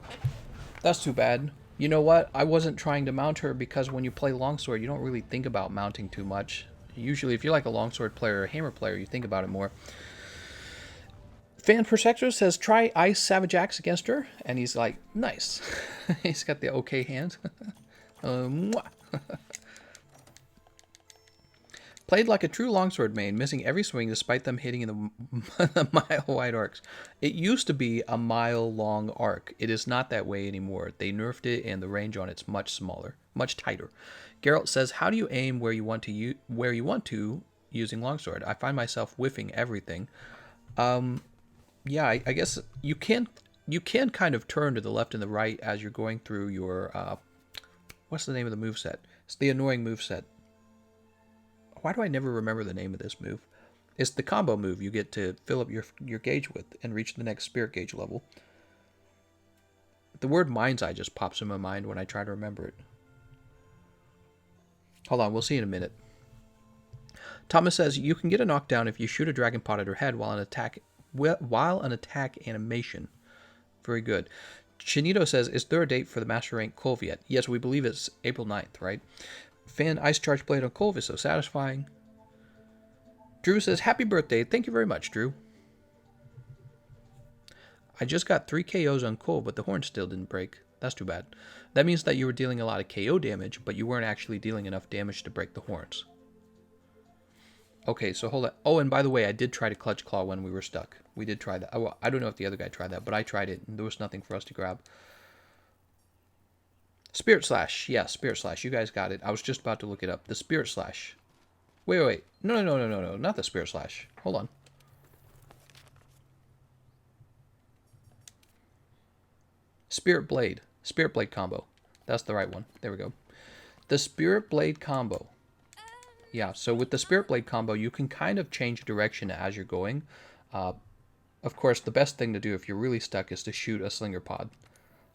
That's too bad. You know what? I wasn't trying to mount her because when you play longsword, you don't really think about mounting too much. Usually, if you're like a longsword player or a hammer player, you think about it more. Fan Persector says, try Ice Savage Axe against her. And he's like, nice. He's got the okay hand. Played like a true longsword main, missing every swing despite them hitting in the mile-wide arcs. It used to be a mile-long arc. It is not that way anymore. They nerfed it, and the range on it's much smaller, much tighter. Geralt says, how do you aim where you want to using longsword? I find myself whiffing everything. Yeah, I guess you can kind of turn to the left and the right as you're going through your what's the name of the moveset? It's the annoying moveset. Why do I never remember the name of this move? It's the combo move you get to fill up your gauge with and reach the next spirit gauge level. The word Mind's Eye just pops in my mind when I try to remember it. Hold on, we'll see in a minute. Thomas says, you can get a knockdown if you shoot a dragon pot at her head while an attack animation. Very good. Chinito says, is there a date for the Master Rank Kulvey yet? Yes, we believe it's April 9th, right? Fan Ice Charge Blade on Kulvey is so satisfying. Drew says, happy birthday. Thank you very much, Drew. I just got 3 KOs on Kulvey, but the horn still didn't break. That's too bad. That means that you were dealing a lot of KO damage, but you weren't actually dealing enough damage to break the horns. Okay, so hold on. Oh, and by the way, I did try to Clutch Claw when we were stuck. We did try that. Oh, I don't know if the other guy tried that, but I tried it, and there was nothing for us to grab. Spirit Slash. Yeah, Spirit Slash. You guys got it. I was just about to look it up. The Spirit Slash. Wait. No. Not the Spirit Slash. Hold on. Spirit Blade. Spirit Blade combo. That's the right one. There we go. The Spirit Blade combo. Yeah, so with the Spirit Blade combo, you can kind of change direction as you're going. Of course, the best thing to do if you're really stuck is to shoot a Slinger Pod.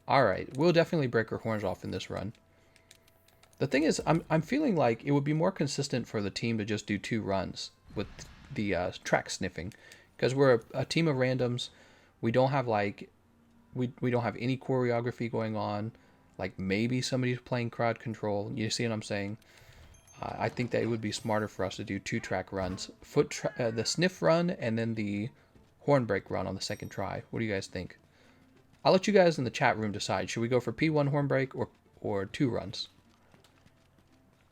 Alright, we'll definitely break her horns off in this run. The thing is, I'm feeling like it would be more consistent for the team to just do 2 runs with the track sniffing. Because we're a team of randoms. We don't have like... We don't have any choreography going on. Like maybe somebody's playing crowd control. You see what I'm saying? I think that it would be smarter for us to do 2 track runs. The sniff run and then the horn break run on the second try. What do you guys think? I'll let you guys in the chat room decide. Should we go for P1 Hornbreak or 2 runs?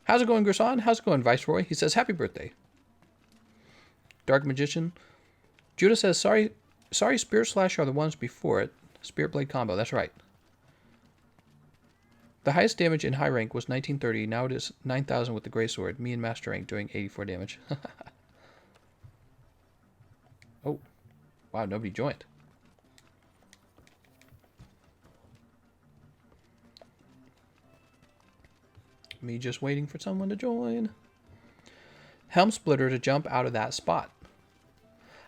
How's it going, Gerson? How's it going, Viceroy? He says, happy birthday. Dark Magician. Judah says, sorry, Spirit Slash are the ones before it. Spirit Blade combo, that's right. The highest damage in high rank was 1930. Now it is 9,000 with the Grey Sword. Me and Master Rank doing 84 damage. Oh. Wow, nobody joined. Me just waiting for someone to join. Helm Splitter to jump out of that spot.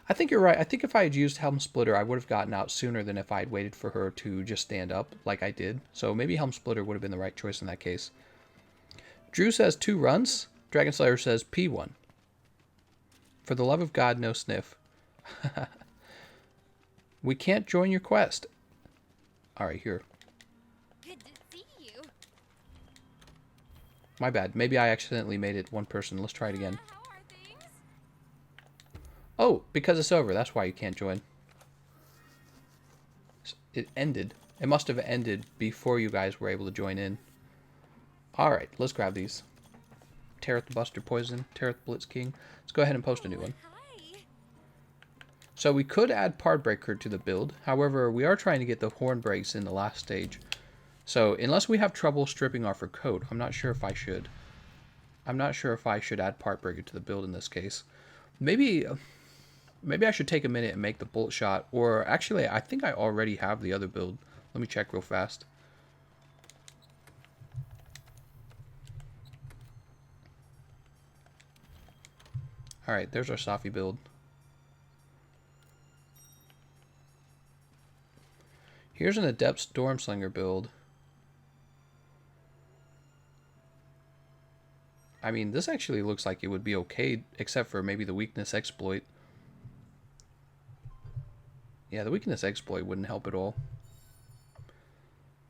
I think you're right. I think if I had used Helm Splitter, I would have gotten out sooner than if I had waited for her to just stand up like I did. So maybe Helm Splitter would have been the right choice in that case. Drew says 2 runs. Dragon Slayer says P1. For the love of God, no sniff. We can't join your quest. Alright, here. Good to see you. My bad. Maybe I accidentally made it one person. Let's try it again. How are things? Oh, because it's over. That's why you can't join. It ended. It must have ended before you guys were able to join in. Alright, let's grab these. Tareth the Buster Poison, Tareth Blitz King. Let's go ahead and post a new one. Hi. So we could add Pardbreaker to the build. However, we are trying to get the Horn Breaks in the last stage. So unless we have trouble stripping off her coat, I'm not sure if I should. I'm not sure if I should add Pardbreaker to the build in this case. Maybe I should take a minute and make the Bolt Shot. Or actually, I think I already have the other build. Let me check real fast. Alright, there's our Safi build. Here's an Adept Stormslinger build. I mean, this actually looks like it would be okay, except for maybe the Weakness Exploit. Yeah, the Weakness Exploit wouldn't help at all.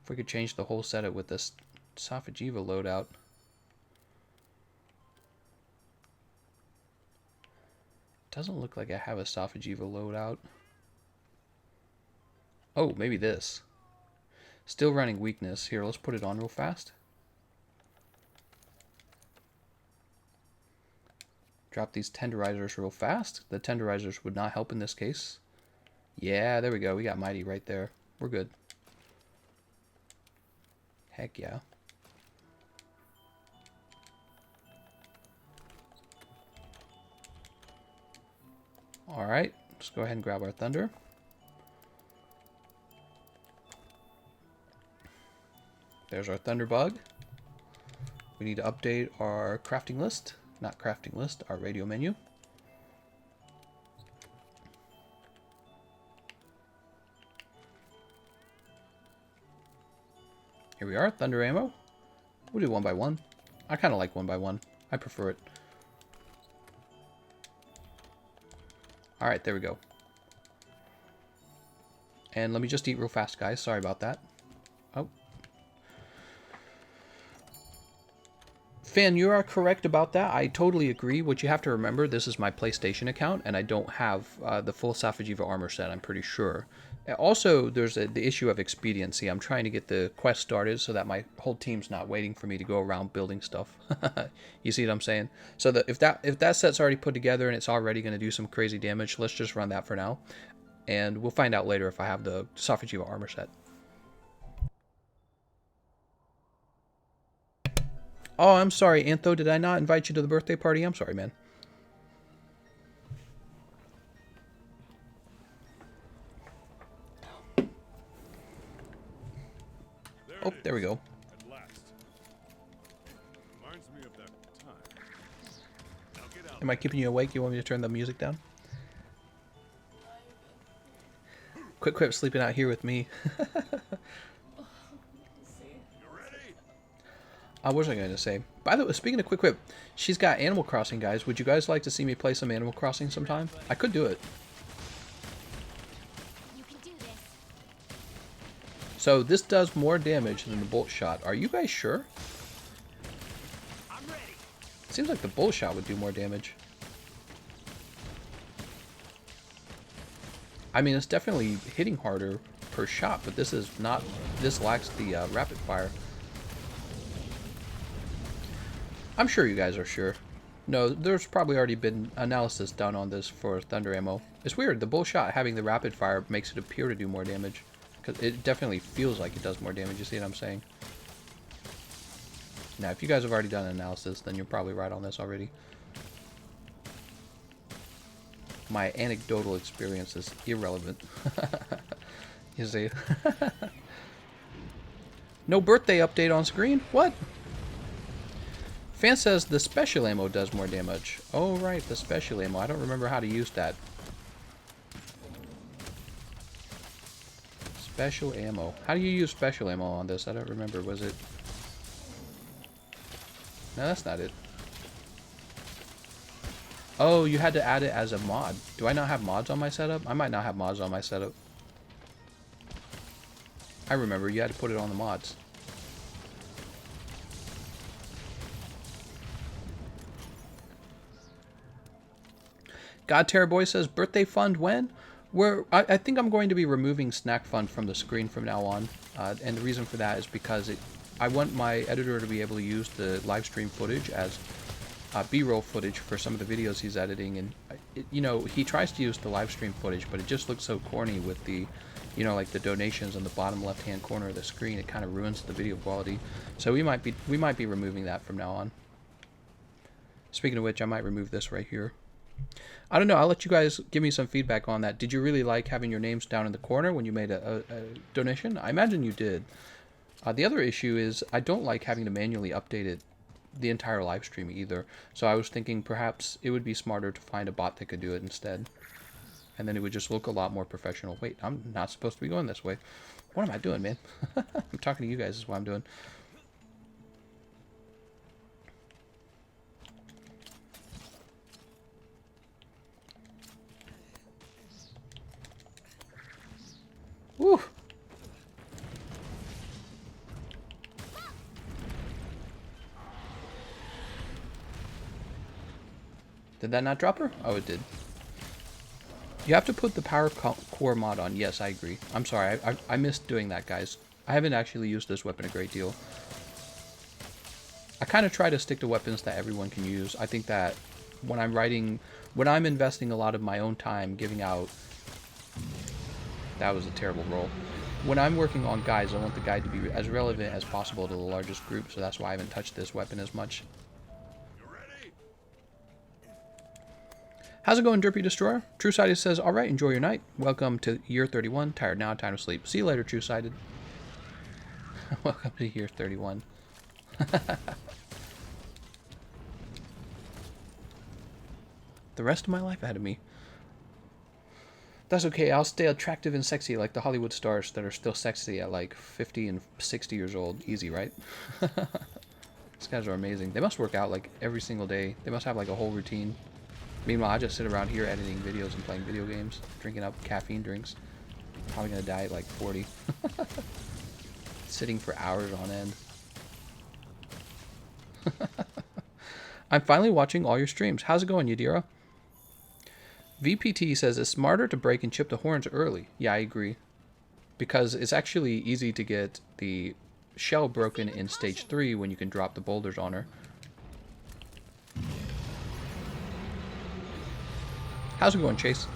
If we could change the whole setup with this Safajiva loadout. Doesn't look like I have a Safajiva loadout. Oh, maybe this. Still running Weakness. Here, let's put it on real fast. Drop these Tenderizers real fast. The Tenderizers would not help in this case. Yeah, there we go. We got Mighty right there. We're good. Heck yeah. Alright, let's go ahead and grab our Thunder. There's our Thunderbug. We need to update our crafting list. Not crafting list, our radio menu. Here we are, Thunder Ammo. We'll do 1 by 1. I kind of like 1 by 1. I prefer it. Alright, there we go. And let me just eat real fast, guys. Sorry about that. Oh. Fan, you are correct about that. I totally agree. What you have to remember, this is my PlayStation account, and I don't have the full Safajiva armor set, I'm pretty sure. Also, there's the issue of expediency. I'm trying to get the quest started so that my whole team's not waiting for me to go around building stuff. You see what I'm saying? So if that set's already put together and it's already going to do some crazy damage, let's just run that for now. And we'll find out later if I have the Safajiva armor set. Oh, I'm sorry, Antho. Did I not invite you to the birthday party? I'm sorry, man. Oh, there we go. At last. Reminds me of that time. Now get out. Am I keeping you awake? You want me to turn the music down? Quick Quip sleeping out here with me. You ready? What was I going to say? By the way, speaking of Quick Quip, she's got Animal Crossing, guys. Would you guys like to see me play some Animal Crossing sometime? I could do it. You can do this. So this does more damage than the Bolt Shot. Are you guys sure? I'm ready. Seems like the Bolt Shot would do more damage. I mean, it's definitely hitting harder, per shot, but this is not. This lacks the rapid fire. I'm sure you guys are sure. No, there's probably already been analysis done on this for thunder ammo. It's weird. The bullshot having the rapid fire makes it appear to do more damage. Because it definitely feels like it does more damage. You see what I'm saying? Now, if you guys have already done an analysis, then you're probably right on this already. My anecdotal experience is irrelevant. You see? No birthday update on screen? What? Fan says the special ammo does more damage. Oh, right, the special ammo. I don't remember how to use that. Special ammo. How do you use special ammo on this? I don't remember. Was it... No, that's not it. Oh, you had to add it as a mod. Do I not have mods on my setup? I might not have mods on my setup. I remember. You had to put it on the mods. God Terror Boy says, birthday fund when? I think I'm going to be removing Snack Fund from the screen from now on. And the reason for that is because I want my editor to be able to use the live stream footage as B-roll footage for some of the videos he's editing. And, you know, he tries to use the live stream footage, but it just looks so corny with the, you know, like the donations on the bottom left-hand corner of the screen. It kind of ruins the video quality. So we might be removing that from now on. Speaking of which, I might remove this right here. I don't know. I'll let you guys give me some feedback on that. Did you really like having your names down in the corner when you made a donation? I imagine you did. The other issue is I don't like having to manually update it the entire live stream either. So I was thinking perhaps it would be smarter to find a bot that could do it instead. And then it would just look a lot more professional. Wait, I'm not supposed to be going this way. What am I doing, man? I'm talking to you guys is what I'm doing. Woo! Did that not drop her? Oh, it did. You have to put the power core mod on. Yes, I agree. I'm sorry. I missed doing that, guys. I haven't actually used this weapon a great deal. I kind of try to stick to weapons that everyone can use. I think that when I'm investing a lot of my own time giving out... That was a terrible roll. When I'm working on guides, I want the guide to be as relevant as possible to the largest group, so that's why I haven't touched this weapon as much. You ready? How's it going, Drippy Destroyer? True-Sighted says, alright, enjoy your night. Welcome to year 31. Tired now, time to sleep. See you later, True-Sighted. Welcome to year 31. The rest of my life ahead of me. That's okay, I'll stay attractive and sexy like the Hollywood stars that are still sexy at like 50 and 60 years old. Easy, right? These guys are amazing. They must work out like every single day. They must have like a whole routine. Meanwhile, I just sit around here editing videos and playing video games, drinking up caffeine drinks. Probably gonna die at like 40. Sitting for hours on end. I'm finally watching all your streams. How's it going, Yadira? VPT says it's smarter to break and chip the horns early. Yeah, I agree. Because it's actually easy to get the shell broken in stage 3 when you can drop the boulders on her. How's it going, Chase?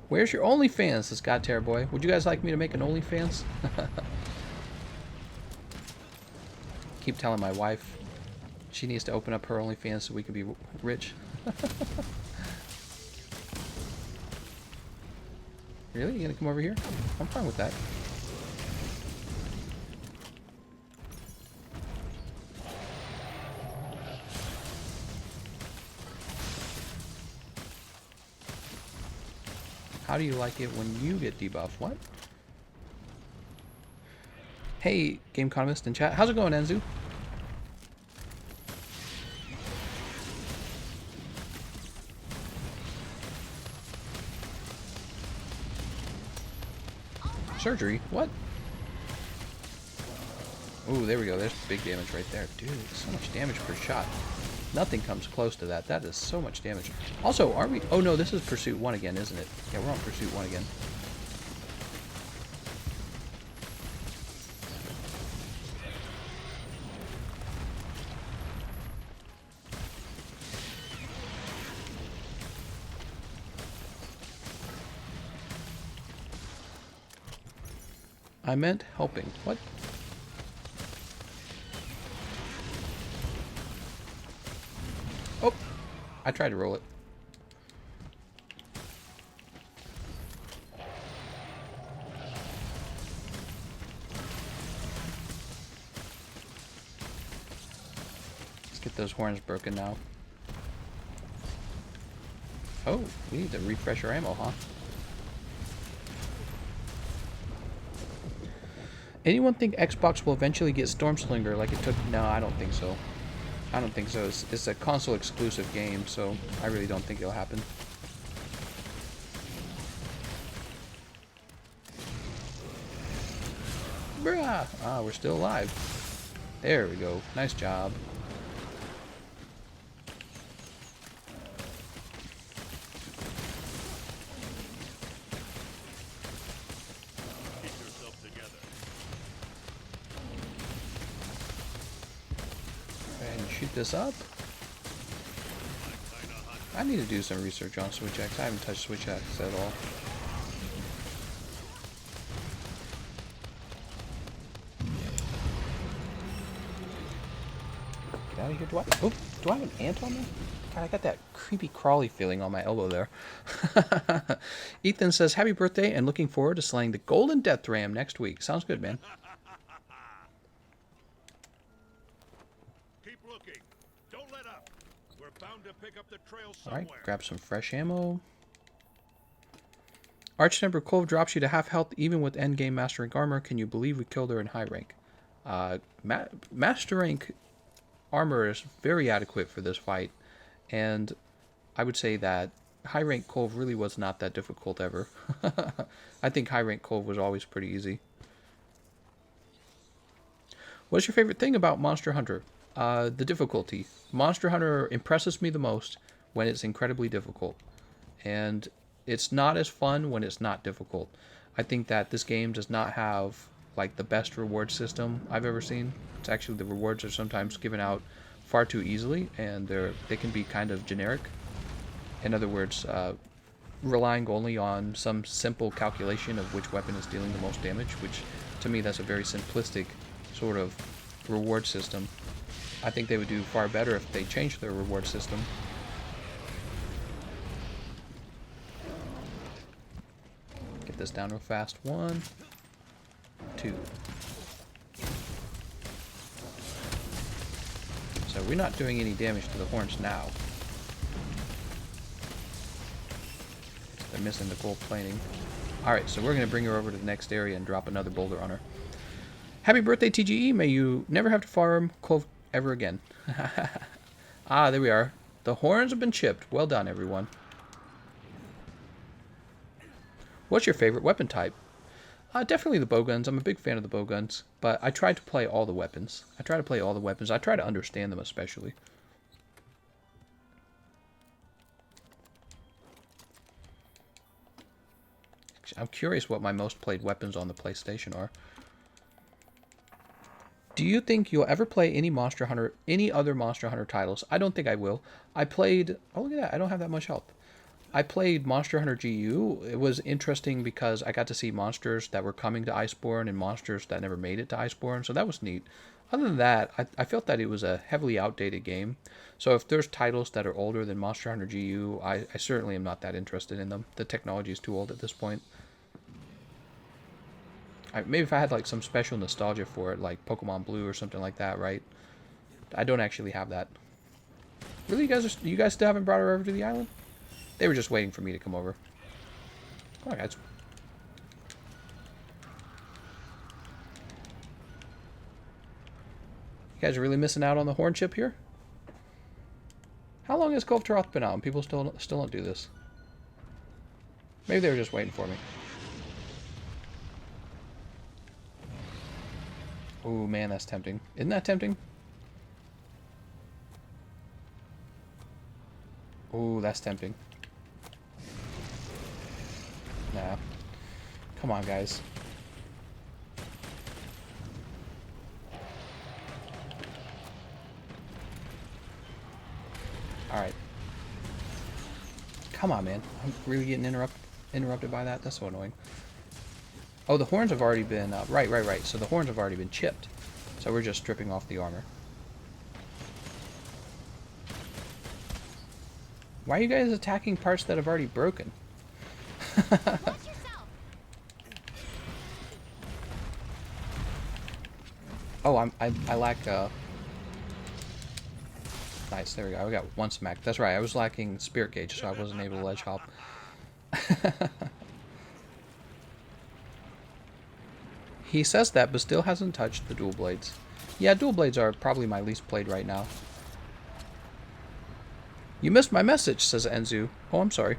Where's your OnlyFans, says God Terror Boy? Would you guys like me to make an OnlyFans? Keep telling my wife she needs to open up her OnlyFans so we can be rich. Really? You gonna come over here? I'm fine with that. How do you like it when you get debuffed? What? Hey, Gameconomist in chat. How's it going, Enzu? Surgery? What? Ooh, there we go. There's big damage right there. Dude, so much damage per shot. Nothing comes close to that. That is so much damage. Also, aren't we... Oh, no, this is Pursuit 1 again, isn't it? Yeah, we're on Pursuit 1 again. I meant helping. What? Oh! I tried to roll it. Let's get those horns broken now. Oh, we need to refresh our ammo, huh? Anyone think Xbox will eventually get Stormslinger like it took... No, I don't think so. I don't think so. It's a console exclusive game, so I really don't think it'll happen. Bruh! Ah, we're still alive. There we go. Nice job. Get yourself together. And shoot this up. I need to do some research on Switch X. I haven't touched Switch X at all. Get out of here. Do I have an ant on me? God, I got that creepy crawly feeling on my elbow there. Ethan says, happy birthday and looking forward to slaying the Golden Death Ram next week. Sounds good, man. Keep looking. Don't let up. We're bound to pick up the trail All somewhere. right, grab some fresh ammo. Archtemper Kulvey drops you to half health even with endgame Master Rank armor. Can you believe we killed her in high rank? Master Rank armor is very adequate for this fight, and I would say that high rank Kulvey really was not that difficult ever. I think high rank Kulvey was always pretty easy. What's your favorite thing about Monster Hunter? The difficulty. Monster Hunter impresses me the most when it's incredibly difficult, and it's not as fun when it's not difficult. I think that this game does not have like the best reward system I've ever seen. It's actually, the rewards are sometimes given out far too easily, and they can be kind of generic. In other words, relying only on some simple calculation of which weapon is dealing the most damage, which to me that's a very simplistic sort of reward system. I think they would do far better if they changed their reward system. Get this down real fast. 1, 2. So we're not doing any damage to the horns now. They're missing the gold plating. Alright, so we're going to bring her over to the next area and drop another boulder on her. Happy birthday, TGE. May you never have to farm Kulvey ever again. Ah, there we are. The horns have been chipped. Well done, everyone. What's your favorite weapon type? Definitely the bowguns. I'm a big fan of the bowguns, but I try to play all the weapons. I try to understand them especially. I'm curious what my most played weapons on the PlayStation are. Do you think you'll ever play any other Monster Hunter titles? I don't think I will. I played... Oh, look at that. I don't have that much health. I played Monster Hunter GU. It was interesting because I got to see monsters that were coming to Iceborne and monsters that never made it to Iceborne, so that was neat. Other than that, I felt that it was a heavily outdated game. So if there's titles that are older than Monster Hunter GU, I certainly am not that interested in them. The technology is too old at this point. Maybe if I had like some special nostalgia for it, like Pokemon Blue or something like that, right? I don't actually have that. Really, you guys still haven't brought her over to the island? They were just waiting for me to come over. Come on, guys. You guys are really missing out on the horn chip here? How long has Kulvey been out and people still don't do this? Maybe they were just waiting for me. Oh man, that's tempting. Isn't that tempting? Oh, that's tempting. Nah. Come on, guys. Alright. Come on, man. I'm really getting interrupted by that? That's so annoying. Oh, the horns have already been... right. So the horns have already been chipped. So we're just stripping off the armor. Why are you guys attacking parts that have already broken? Watch yourself. Oh, I lack... Nice, there we go. I got one smack. That's right, I was lacking spirit gauge, so I wasn't able to ledge hop. He says that, but still hasn't touched the dual blades. Yeah, dual blades are probably my least played right now. You missed my message, says Enzu. Oh, I'm sorry.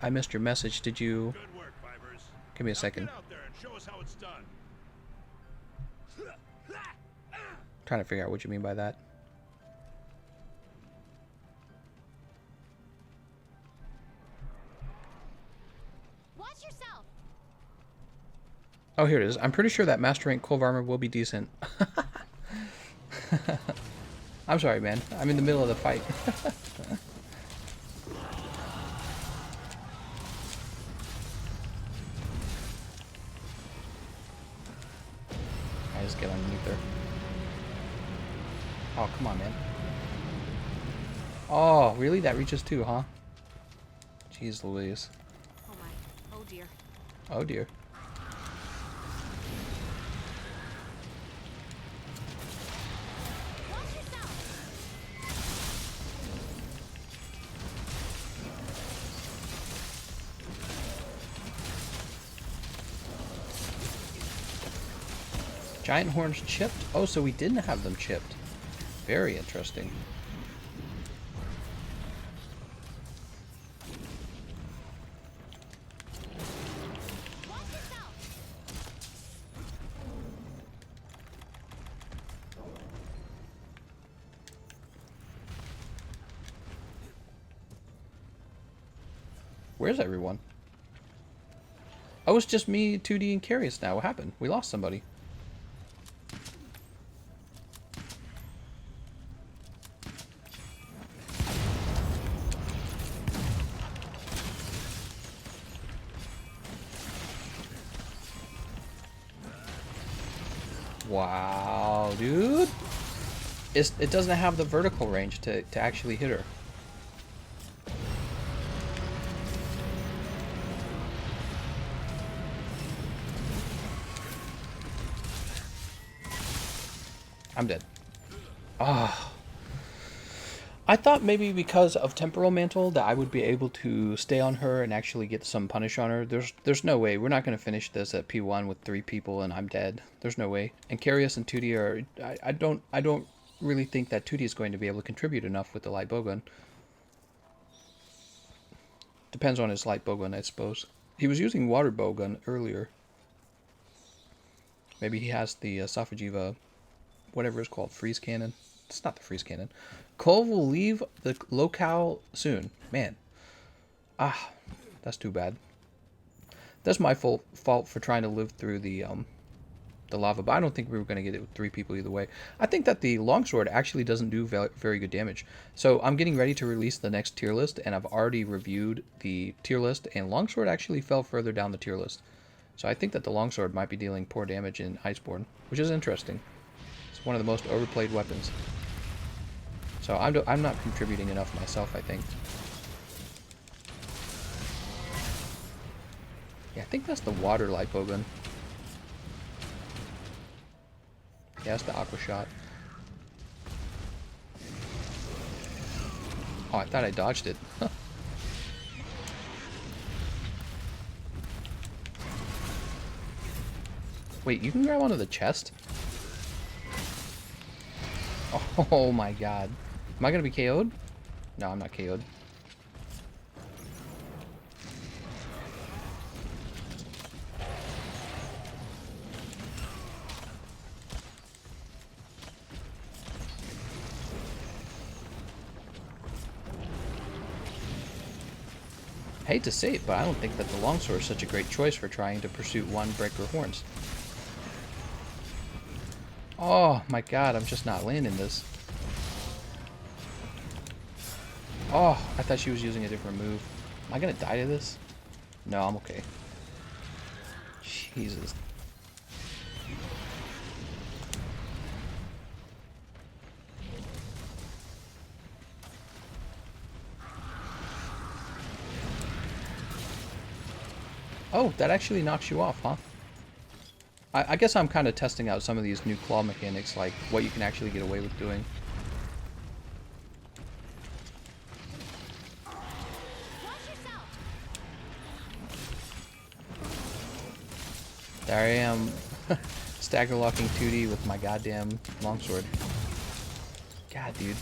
I missed your message. Did you... Good work, Fibers. Give me a Now second. get out there and show us how it's done. Trying to figure out what you mean by that. Watch yourself. Oh, here it is. I'm pretty sure that Master Rank Clove Armor will be decent. I'm sorry, man. I'm in the middle of the fight. I just get underneath her. Oh, come on, man. Oh, really? That reaches too, huh? Jeez Louise. Oh my. Oh dear. Oh, dear. Watch yourself. Giant horns chipped? Oh, so we didn't have them chipped. Very interesting. Watch yourself. Where's everyone? Oh, it's just me, 2D, and Curious now. What happened? We lost somebody. Wow, dude. It doesn't have the vertical range to actually hit her. I'm dead. Ah. I thought maybe because of Temporal Mantle that I would be able to stay on her and actually get some punish on her. There's no way. We're not going to finish this at P1 with 3 people and I'm dead. There's no way. And Carius and 2D are... I don't really think that 2D is going to be able to contribute enough with the light bowgun. Depends on his light bowgun, I suppose. He was using water bowgun earlier. Maybe he has the Safajiva, whatever it's called, freeze cannon. It's not the freeze cannon. Kulvey will leave the locale soon. Man. Ah, that's too bad. That's my fault for trying to live through the lava, but I don't think we were going to get it with 3 people either way. I think that the longsword actually doesn't do very good damage. So I'm getting ready to release the next tier list, and I've already reviewed the tier list, and longsword actually fell further down the tier list. So I think that the longsword might be dealing poor damage in Iceborne, which is interesting. It's one of the most overplayed weapons. So I'm not contributing enough myself, I think. Yeah, I think that's the water light bowgun. Yeah, that's the aqua shot. Oh, I thought I dodged it. Wait, you can grab onto the chest? Oh my god. Am I gonna be KO'd? No, I'm not KO'd. I hate to say it, but I don't think that the longsword is such a great choice for trying to pursue one breaker horns. Oh my god, I'm just not landing this. Oh, I thought she was using a different move. Am I gonna die to this? No, I'm okay. Jesus. Oh, that actually knocks you off, huh? I guess I'm kind of testing out some of these new claw mechanics, like what you can actually get away with doing. Watch yourself. There I am, stagger locking 2D with my goddamn longsword. God, dude.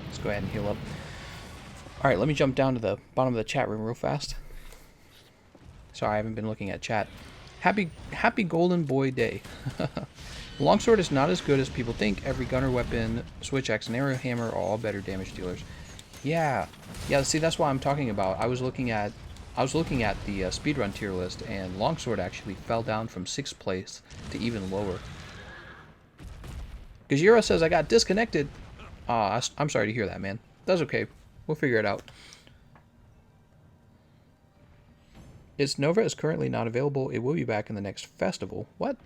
Let's go ahead and heal up. Alright, let me jump down to the bottom of the chat room real fast. Sorry, I haven't been looking at chat. Happy Golden Boy Day. Longsword is not as good as people think. Every gunner weapon, switch axe, and arrow hammer are all better damage dealers. Yeah. Yeah, see, that's what I'm talking about. I was looking at the speedrun tier list, and longsword actually fell down from 6th place to even lower. Gajira says, I got disconnected. I'm sorry to hear that, man. That's okay. We'll figure it out. Its Nova is currently not available. It will be back in the next festival. What?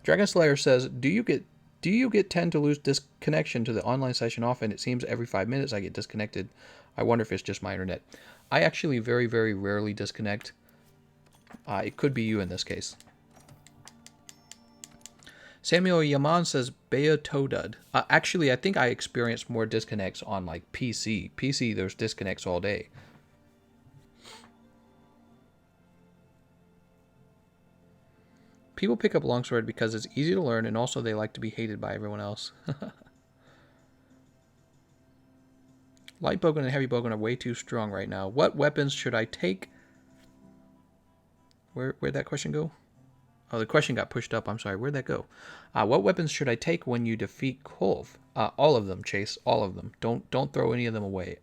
Dragon Slayer says, do you get tend to lose disconnection to the online session often? It seems every 5 minutes I get disconnected. I wonder if it's just my internet. I actually very, very rarely disconnect. It could be you in this case. Samuel Yaman says, Beotodud. Actually, I think I experienced more disconnects on like PC. PC, there's disconnects all day. People pick up longsword because it's easy to learn, and also they like to be hated by everyone else. Light bowgun and heavy bowgun are way too strong right now. What weapons should I take? Where'd that question go? Oh, the question got pushed up. I'm sorry. Where'd that go? What weapons should I take when you defeat Kulvey? All of them, Chase. All of them. Don't throw any of them away.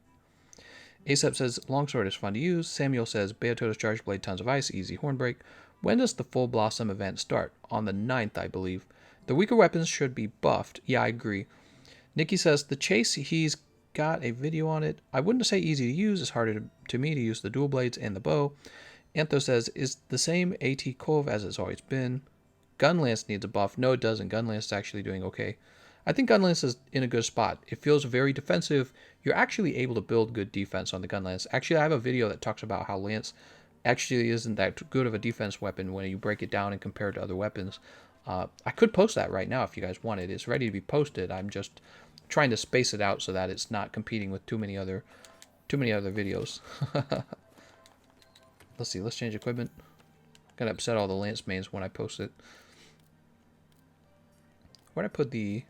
Asap says longsword is fun to use. Samuel says Beotoda's charge blade, tons of ice, easy horn break. When does the Full Blossom event start? On the 9th, I believe. The weaker weapons should be buffed. Yeah, I agree. Nikki says the chase, he's got a video on it. I wouldn't say easy to use. It's harder to me to use the dual blades and the bow. Antho says, is the same AT Kulvey as it's always been. Gunlance needs a buff. No, it doesn't. Gunlance is actually doing okay. I think Gunlance is in a good spot. It feels very defensive. You're actually able to build good defense on the Gunlance. Actually, I have a video that talks about how Lance actually isn't that good of a defense weapon when you break it down and compare it to other weapons. I could post that right now if you guys want it. It's ready to be posted. I'm just trying to space it out so that it's not competing with too many other videos. Let's see. Let's change equipment. Gonna upset all the Lance mains when I post it. Where'd I put the...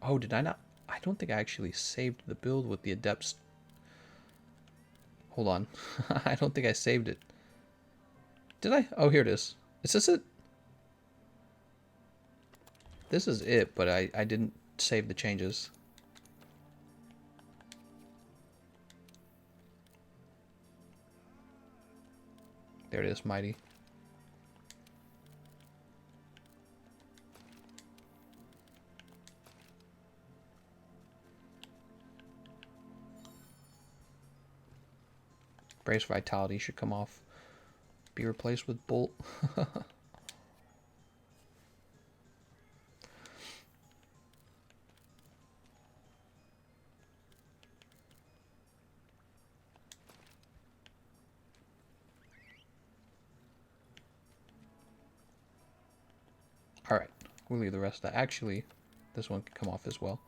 Oh, did I not? I don't think I actually saved the build with the Adepts. Hold on. I don't think I saved it. Did I? Oh, here it is. Is this it? This is it, but I didn't save the changes. There it is, Mighty. Brace Vitality should come off. Be replaced with Bolt. Alright, we'll leave the rest of that. Actually, this one can come off as well.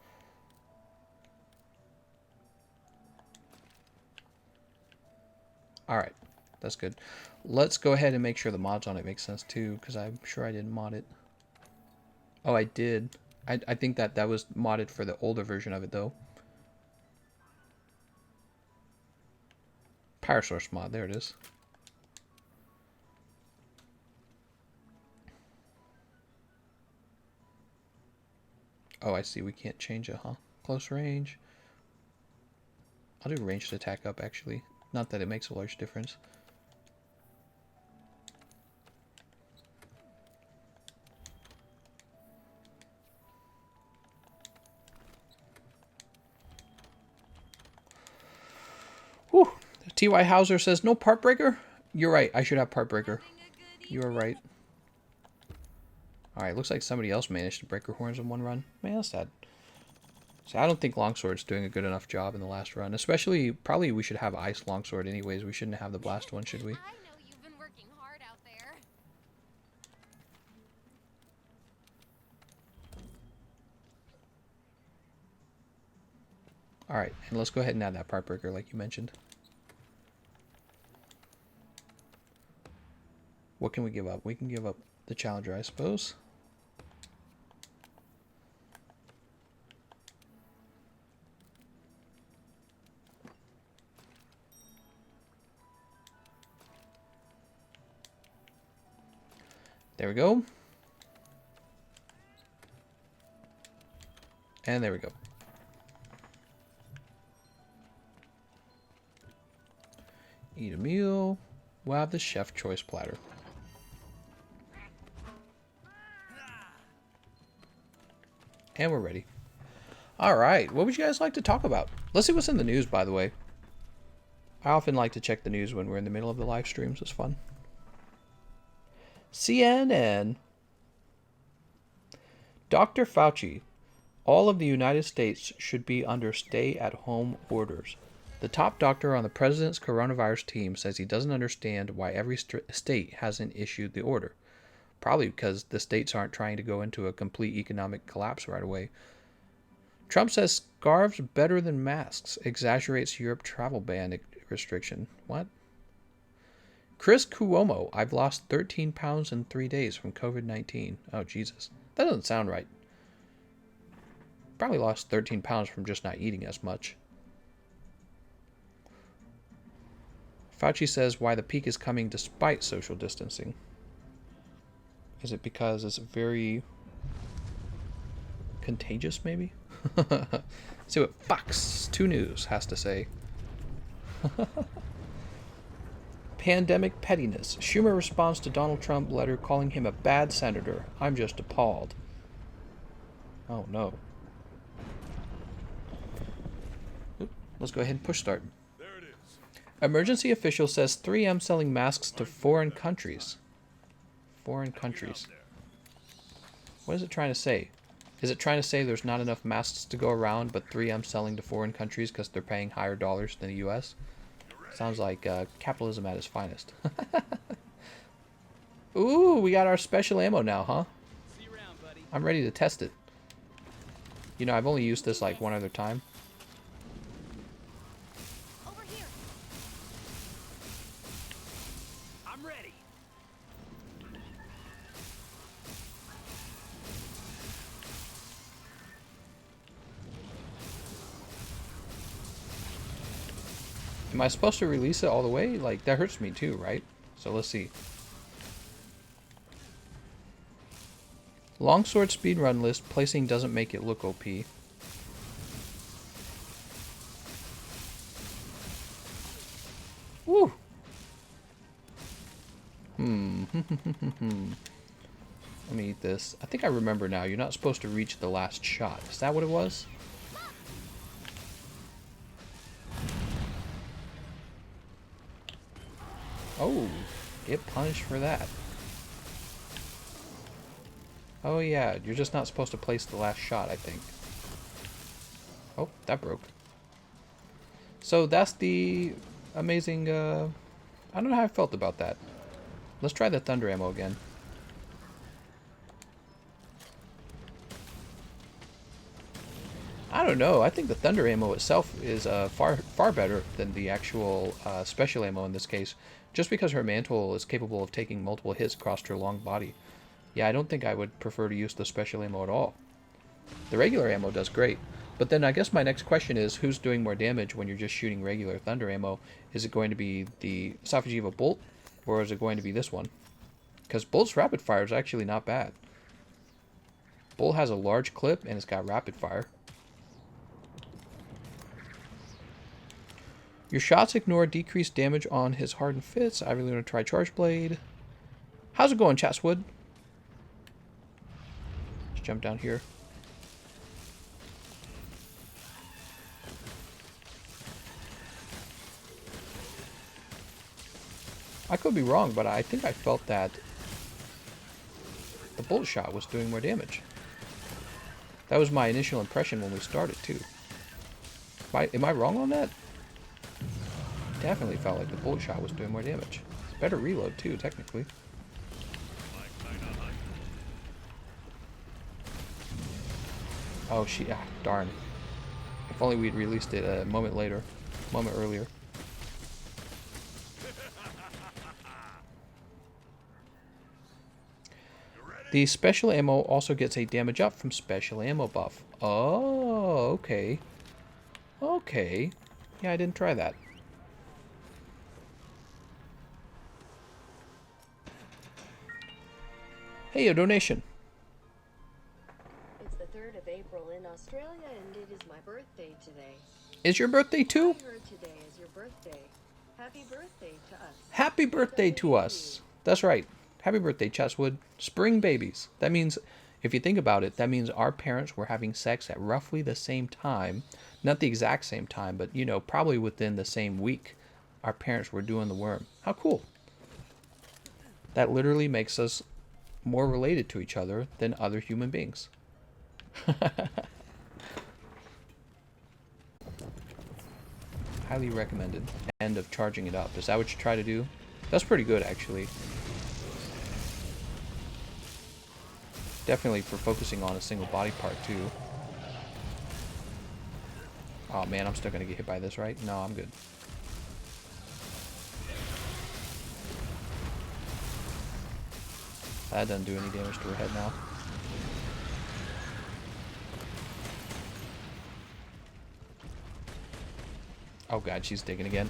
Alright, that's good. Let's go ahead and make sure the mods on it make sense too, because I'm sure I didn't mod it. Oh, I did. I think that was modded for the older version of it, though. Power source mod, there it is. Oh, I see. We can't change it, huh? Close range. I'll do ranged attack up, actually. Not that it makes a large difference. Whew. T.Y. Hauser says, no part breaker? You're right. I should have part breaker. You are right. Alright, looks like somebody else managed to break her horns in one run. Man, that's sad. So I don't think Longsword's doing a good enough job in the last run. Especially, probably we should have Ice Longsword anyways. We shouldn't have the Blast one, should we? I know you've been working hard out there. Alright, and let's go ahead and add that part breaker like you mentioned. What can we give up? We can give up the Challenger, I suppose. There we go. And there we go. Eat a meal. We'll have the chef choice platter. And we're ready. Alright, what would you guys like to talk about? Let's see what's in the news, by the way. I often like to check the news when we're in the middle of the live streams. It's fun. CNN. Dr. Fauci. All of the United States should be under stay-at-home orders. The top doctor on the president's coronavirus team says he doesn't understand why every state hasn't issued the order. Probably because the states aren't trying to go into a complete economic collapse right away. Trump says scarves better than masks. Exaggerates Europe travel ban restriction. What? Chris Cuomo. I've lost 13 pounds in 3 days from COVID-19. Oh, Jesus. That doesn't sound right. Probably lost 13 pounds from just not eating as much. Fauci says why the peak is coming despite social distancing. Is it because it's very contagious, maybe? See what Fox 2 News has to say. Pandemic pettiness. Schumer responds to Donald Trump letter calling him a bad senator. I'm just appalled. Oh, no. Oop, let's go ahead and push start. There it is. Emergency official says 3M selling masks to foreign countries. Foreign countries. What is it trying to say? Is it trying to say there's not enough masks to go around, but 3M selling to foreign countries because they're paying higher dollars than the U.S.? Sounds like capitalism at its finest. Ooh, we got our special ammo now, huh? See you around, buddy. I'm ready to test it. You know, I've only used this like one other time. Over here. I'm ready. Am I supposed to release it all the way? Like, that hurts me too, right? So let's see. Longsword speedrun list. Placing doesn't make it look OP. Woo! Let me eat this. I think I remember now. You're not supposed to reach the last shot. Is that what it was? Oh, get punished for that. Oh yeah, you're just not supposed to place the last shot, I think. Oh, that broke. So that's the amazing, I don't know how I felt about that. Let's try the thunder ammo again. I don't know. I think the thunder ammo itself is far better than the actual special ammo in this case, just because her mantle is capable of taking multiple hits across her long body. Yeah, I don't think I would prefer to use the special ammo at all. The regular ammo does great. But then I guess my next question is, who's doing more damage when you're just shooting regular thunder ammo? Is it going to be the Sophagiva bolt, or is it going to be this one? Because bolt's rapid fire is actually not bad. Bolt has a large clip and it's got rapid fire. Your shots ignore decreased damage on his hardened fits. I really want to try Charge Blade. How's it going, Chatswood? Let's jump down here. I could be wrong, but I think I felt that the bolt shot was doing more damage. That was my initial impression when we started, too. Am I wrong on that? Definitely felt like the bolt shot was doing more damage. It's better reload, too, technically. Oh, darn. If only we'd released it a moment earlier. The special ammo also gets a damage up from special ammo buff. Oh, okay. Okay. Yeah, I didn't try that. Hey, a donation. It's the 3rd of April in Australia, and it is my birthday today. Is your birthday too? I heard today is your birthday. Happy birthday to us. Happy birthday to us. That's right. Happy birthday, Cheswood. Spring babies. That means, if you think about it, that means our parents were having sex at roughly the same time. Not the exact same time, but, you know, probably within the same week. Our parents were doing the worm. How cool. That literally makes us more related to each other than other human beings. Highly recommended. End of charging it up. Is that what you try to do? That's pretty good, actually. Definitely for focusing on a single body part, too. Oh, man, I'm still going to get hit by this, right? No, I'm good. That doesn't do any damage to her head now. Oh god, she's digging again.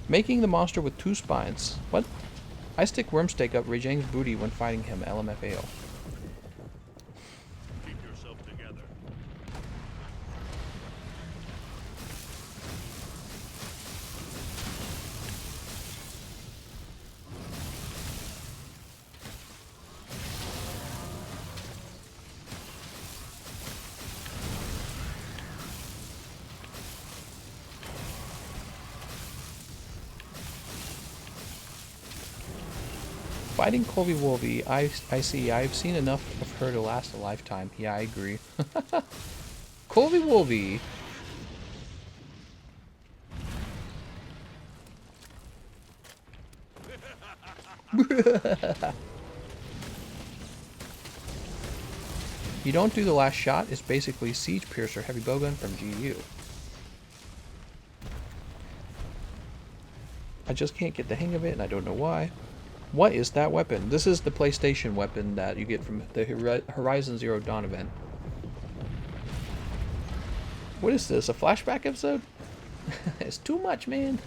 Making the monster with 2 spines. What? I stick Wormstake up Rejang's booty when fighting him, LMFAO. Keep yourself together. Fighting Kulvey Wulvey, I see. I've seen enough of her to last a lifetime. Yeah, I agree. Kulvey Wulvey. You don't do the last shot. It's basically Siege Piercer Heavy Bowgun from GU. I just can't get the hang of it, and I don't know why. What is that weapon? This is the PlayStation weapon that you get from the Horizon Zero Dawn event. What is this, a flashback episode? It's too much, man.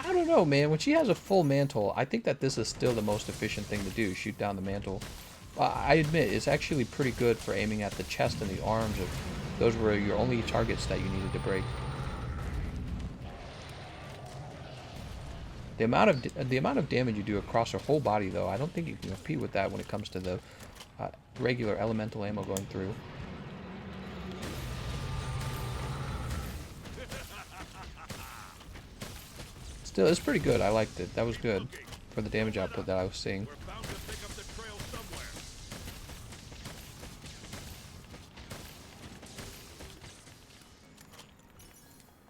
I don't know, man. When she has a full mantle, I think that this is still the most efficient thing to do, shoot down the mantle. I admit, it's actually pretty good for aiming at the chest and the arms. Those were your only targets that you needed to break. The amount of damage you do across her whole body, though, I don't think you can compete with that when it comes to the regular elemental ammo going through. Still, it's pretty good. I liked it. That was good for the damage output that I was seeing. We're bound to pick up the trail somewhere.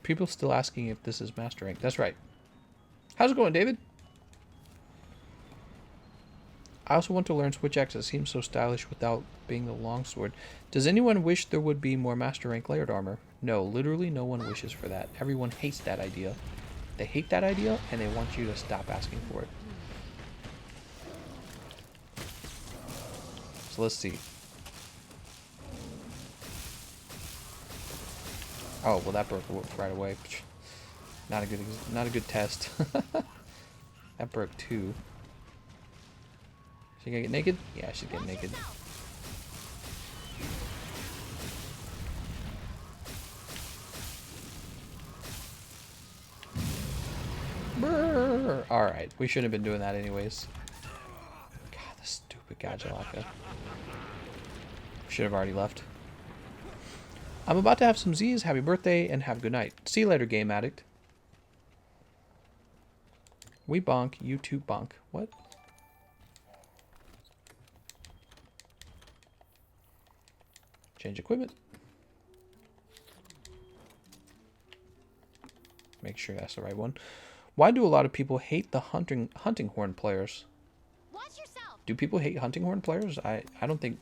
People still asking if this is Master Rank. That's right. How's it going, David? I also want to learn Switch Axe. It seems so stylish without being the longsword. Does anyone wish there would be more Master Rank layered armor? No, literally no one wishes for that. Everyone hates that idea. They hate that idea, and they want you to stop asking for it. So let's see. Oh, well that broke right away. Not a good test. That broke too. She gonna get naked? Yeah, she's getting naked. Alright, we shouldn't have been doing that anyways. God, the stupid Gajalaka. Should have already left. I'm about to have some Z's. Happy birthday and have a good night. See you later, game addict. We bonk, you too bonk. What? Change equipment. Make sure that's the right one. Why do a lot of people hate the hunting horn players? Watch yourself. Do people hate hunting horn players? I don't think...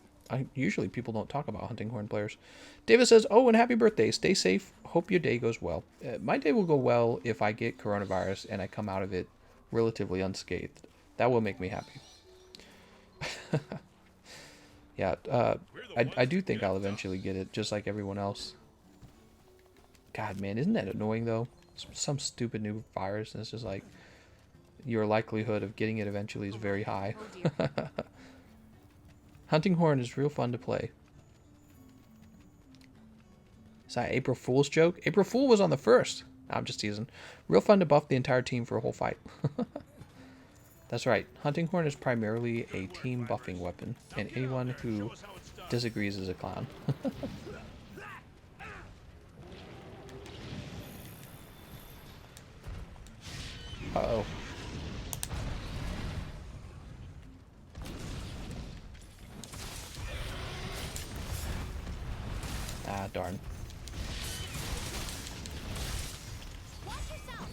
usually people don't talk about hunting horn players. David says, oh, and happy birthday. Stay safe. Hope your day goes well. My day will go well if I get coronavirus and I come out of it relatively unscathed. That will make me happy. Yeah, I do think I'll eventually get it, just like everyone else. God, man, isn't that annoying, though? Some stupid new virus, and it's just like, your likelihood of getting it eventually is very high. Hunting Horn is real fun to play. Is that April Fool's joke? April Fool was on the first. I'm just teasing. Real fun to buff the entire team for a whole fight. That's right. Hunting Horn is primarily a team buffing weapon, and anyone who disagrees is a clown. Uh-oh. Ah, darn. Watch yourself.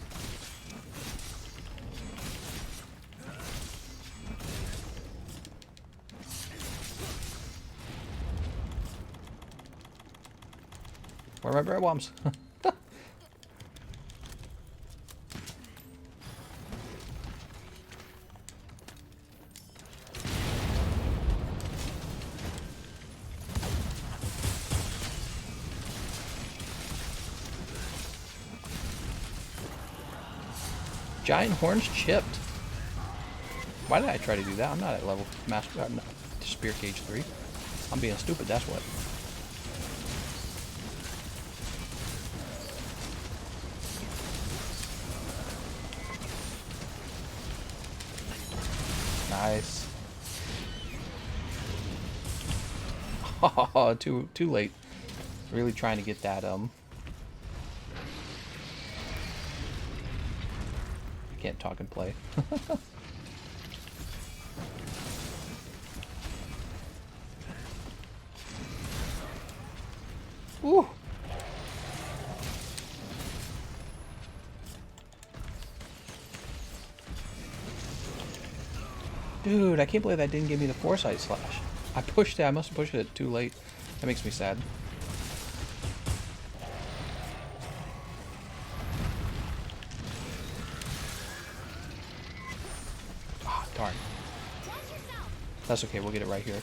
Where are my bread bombs? Giant horns chipped. Why did I try to do that? I'm not at level master. I'm not spear cage 3. I'm being stupid. That's what. Nice. Oh, too late. Really trying to get that Can't talk and play. Ooh. Dude, I can't believe that didn't give me the foresight slash. I pushed it. I must have pushed it too late. That makes me sad. Ah, darn. That's okay. We'll get it right here.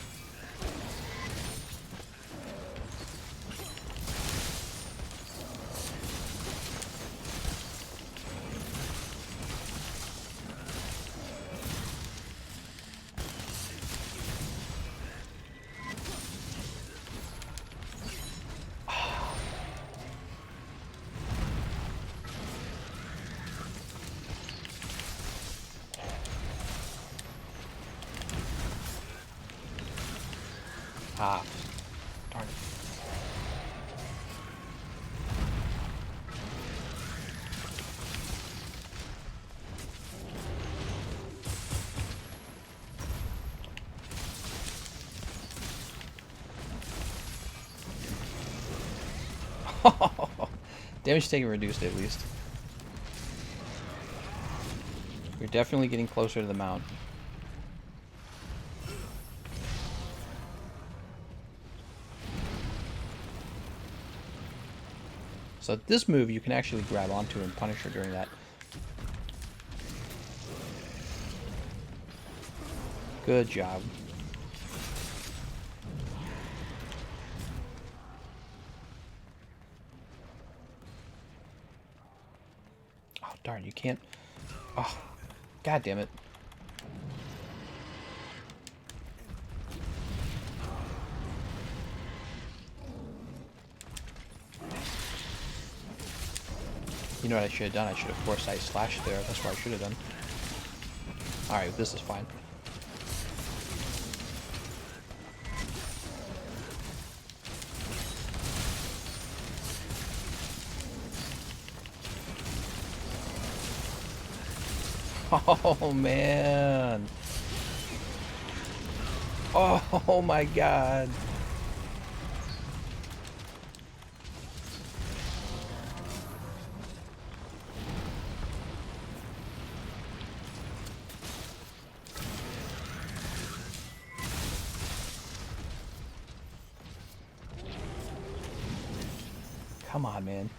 Ah, darn it. Damage taken reduced at least. We're definitely getting closer to the mount. So this move, you can actually grab onto and punish her during that. Good job. Oh, darn, you can't... Oh, god damn it. You know what I should have done? I should have foresight slashed there. That's what I should have done. Alright, this is fine. Oh, man. Oh, my God. Come on, man.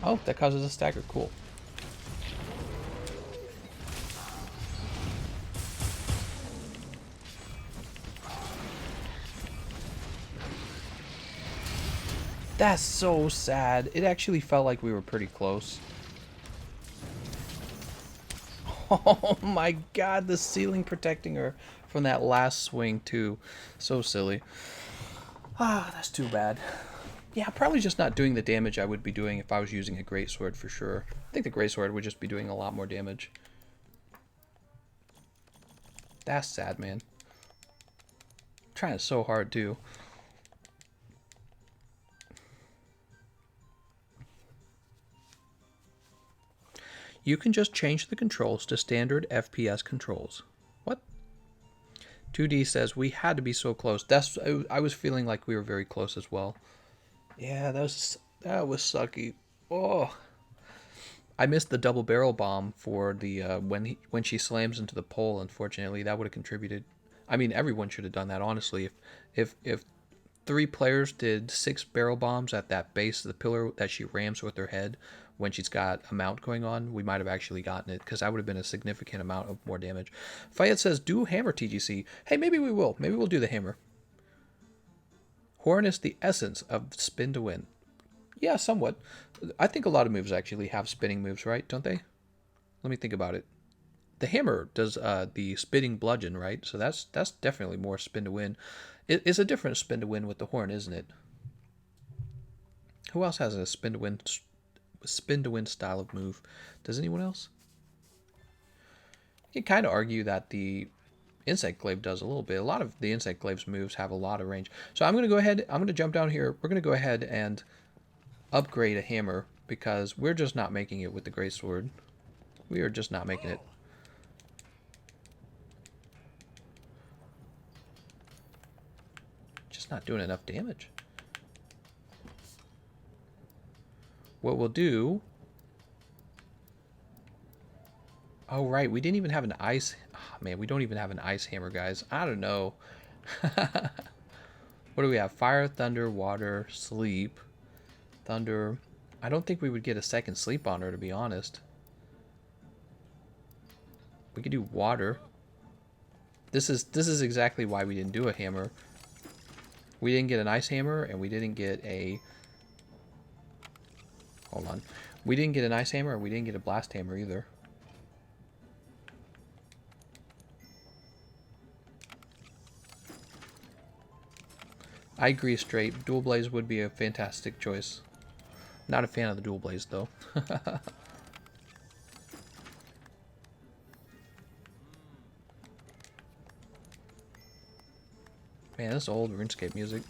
Oh, that causes a stagger. Cool. That's so sad. It actually felt like we were pretty close. Oh my god, the ceiling protecting her from that last swing too. So silly. Ah, that's too bad. Yeah, probably just not doing the damage I would be doing if I was using a greatsword for sure. I think the greatsword would just be doing a lot more damage. That's sad, man. I'm trying so hard too. You can just change the controls to standard FPS controls. What? 2D says we had to be so close. I was feeling like we were very close as well. Yeah, that was sucky. Oh, I missed the double barrel bomb for the when she slams into the pole. Unfortunately, that would have contributed. I mean, everyone should have done that. Honestly, if 3 players did 6 barrel bombs at that base of the pillar that she rams with her head when she's got a mount going on, we might have actually gotten it, because that would have been a significant amount of more damage. Fayette says, do hammer TGC. Hey, maybe we will. Maybe we'll do the hammer. Horn is the essence of spin to win. Yeah, somewhat. I think a lot of moves actually have spinning moves, right? Don't they? Let me think about it. The hammer does the spinning bludgeon, right? So that's definitely more spin to win. It's a different spin to win with the horn, isn't it? Who else has a spin to win style of move? Does anyone else? You can kind of argue that the insect glaive does a little bit. A lot of the insect glaive's moves have a lot of range. So I'm going to go ahead. I'm going to jump down here. We're going to go ahead and upgrade a hammer, because we're just not making it with the greatsword. We are just not making it. Just not doing enough damage. What we'll do... Oh, right. We didn't even have an ice... Oh, man, we don't even have an ice hammer, guys. I don't know. What do we have? Fire, thunder, water, sleep. Thunder. I don't think we would get a second sleep on her, to be honest. We could do water. This is exactly why we didn't do a hammer. We didn't get an ice hammer, and we didn't get a... Hold on. We didn't get an ice hammer, and we didn't get a blast hammer either. I agree, straight. Dual Blaze would be a fantastic choice. Not a fan of the Dual Blaze, though. Man, this old RuneScape music.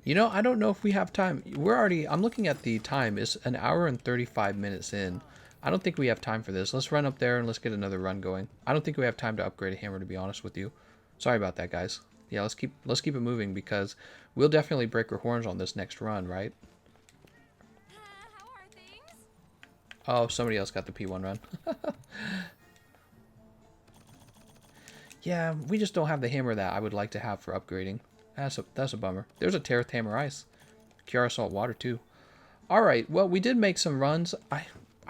You know, I don't know if we have time. I'm looking at the time. It's 1 hour and 35 minutes in. I don't think we have time for this. Let's run up there and let's get another run going. I don't think we have time to upgrade a hammer, to be honest with you. Sorry about that, guys. Yeah, let's keep it moving, because we'll definitely break our horns on this next run, right? How are things? Oh, somebody else got the P1 run. Yeah, we just don't have the hammer that I would like to have for upgrading. That's a bummer. There's a Terra Hammer Ice. Kiara Salt Water too. All right. Well, we did make some runs. I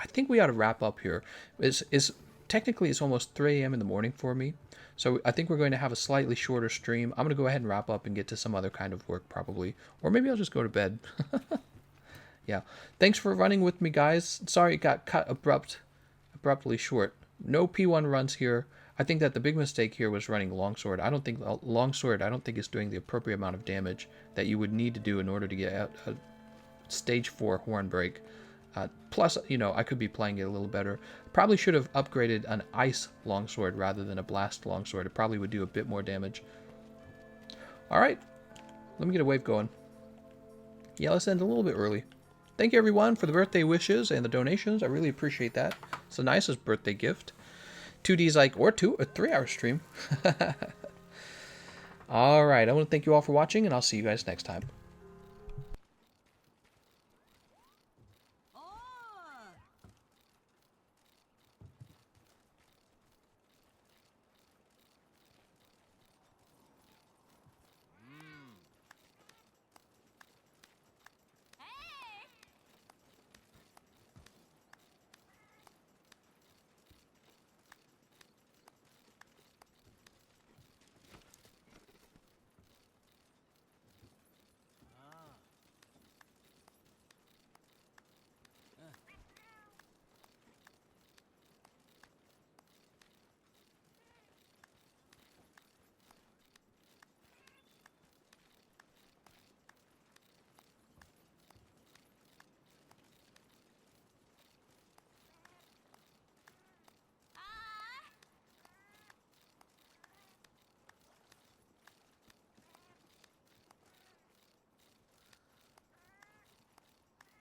think we ought to wrap up here. Technically it's almost 3 a.m. in the morning for me. So I think we're going to have a slightly shorter stream. I'm going to go ahead and wrap up and get to some other kind of work probably. Or maybe I'll just go to bed. Yeah. Thanks for running with me, guys. Sorry it got cut abruptly short. No P1 runs here. I think that the big mistake here was running Longsword. I don't think is doing the appropriate amount of damage that you would need to do in order to get a stage 4 horn break. Plus, you know, I could be playing it a little better. Probably should have upgraded an ice longsword rather than a blast longsword. It probably would do a bit more damage. Alright, let me get a wave going. Yeah, let's end a little bit early. Thank you everyone for the birthday wishes and the donations. I really appreciate that. It's the nicest birthday gift. 2D's like, or a 3-hour stream. Alright, I want to thank you all for watching, and I'll see you guys next time.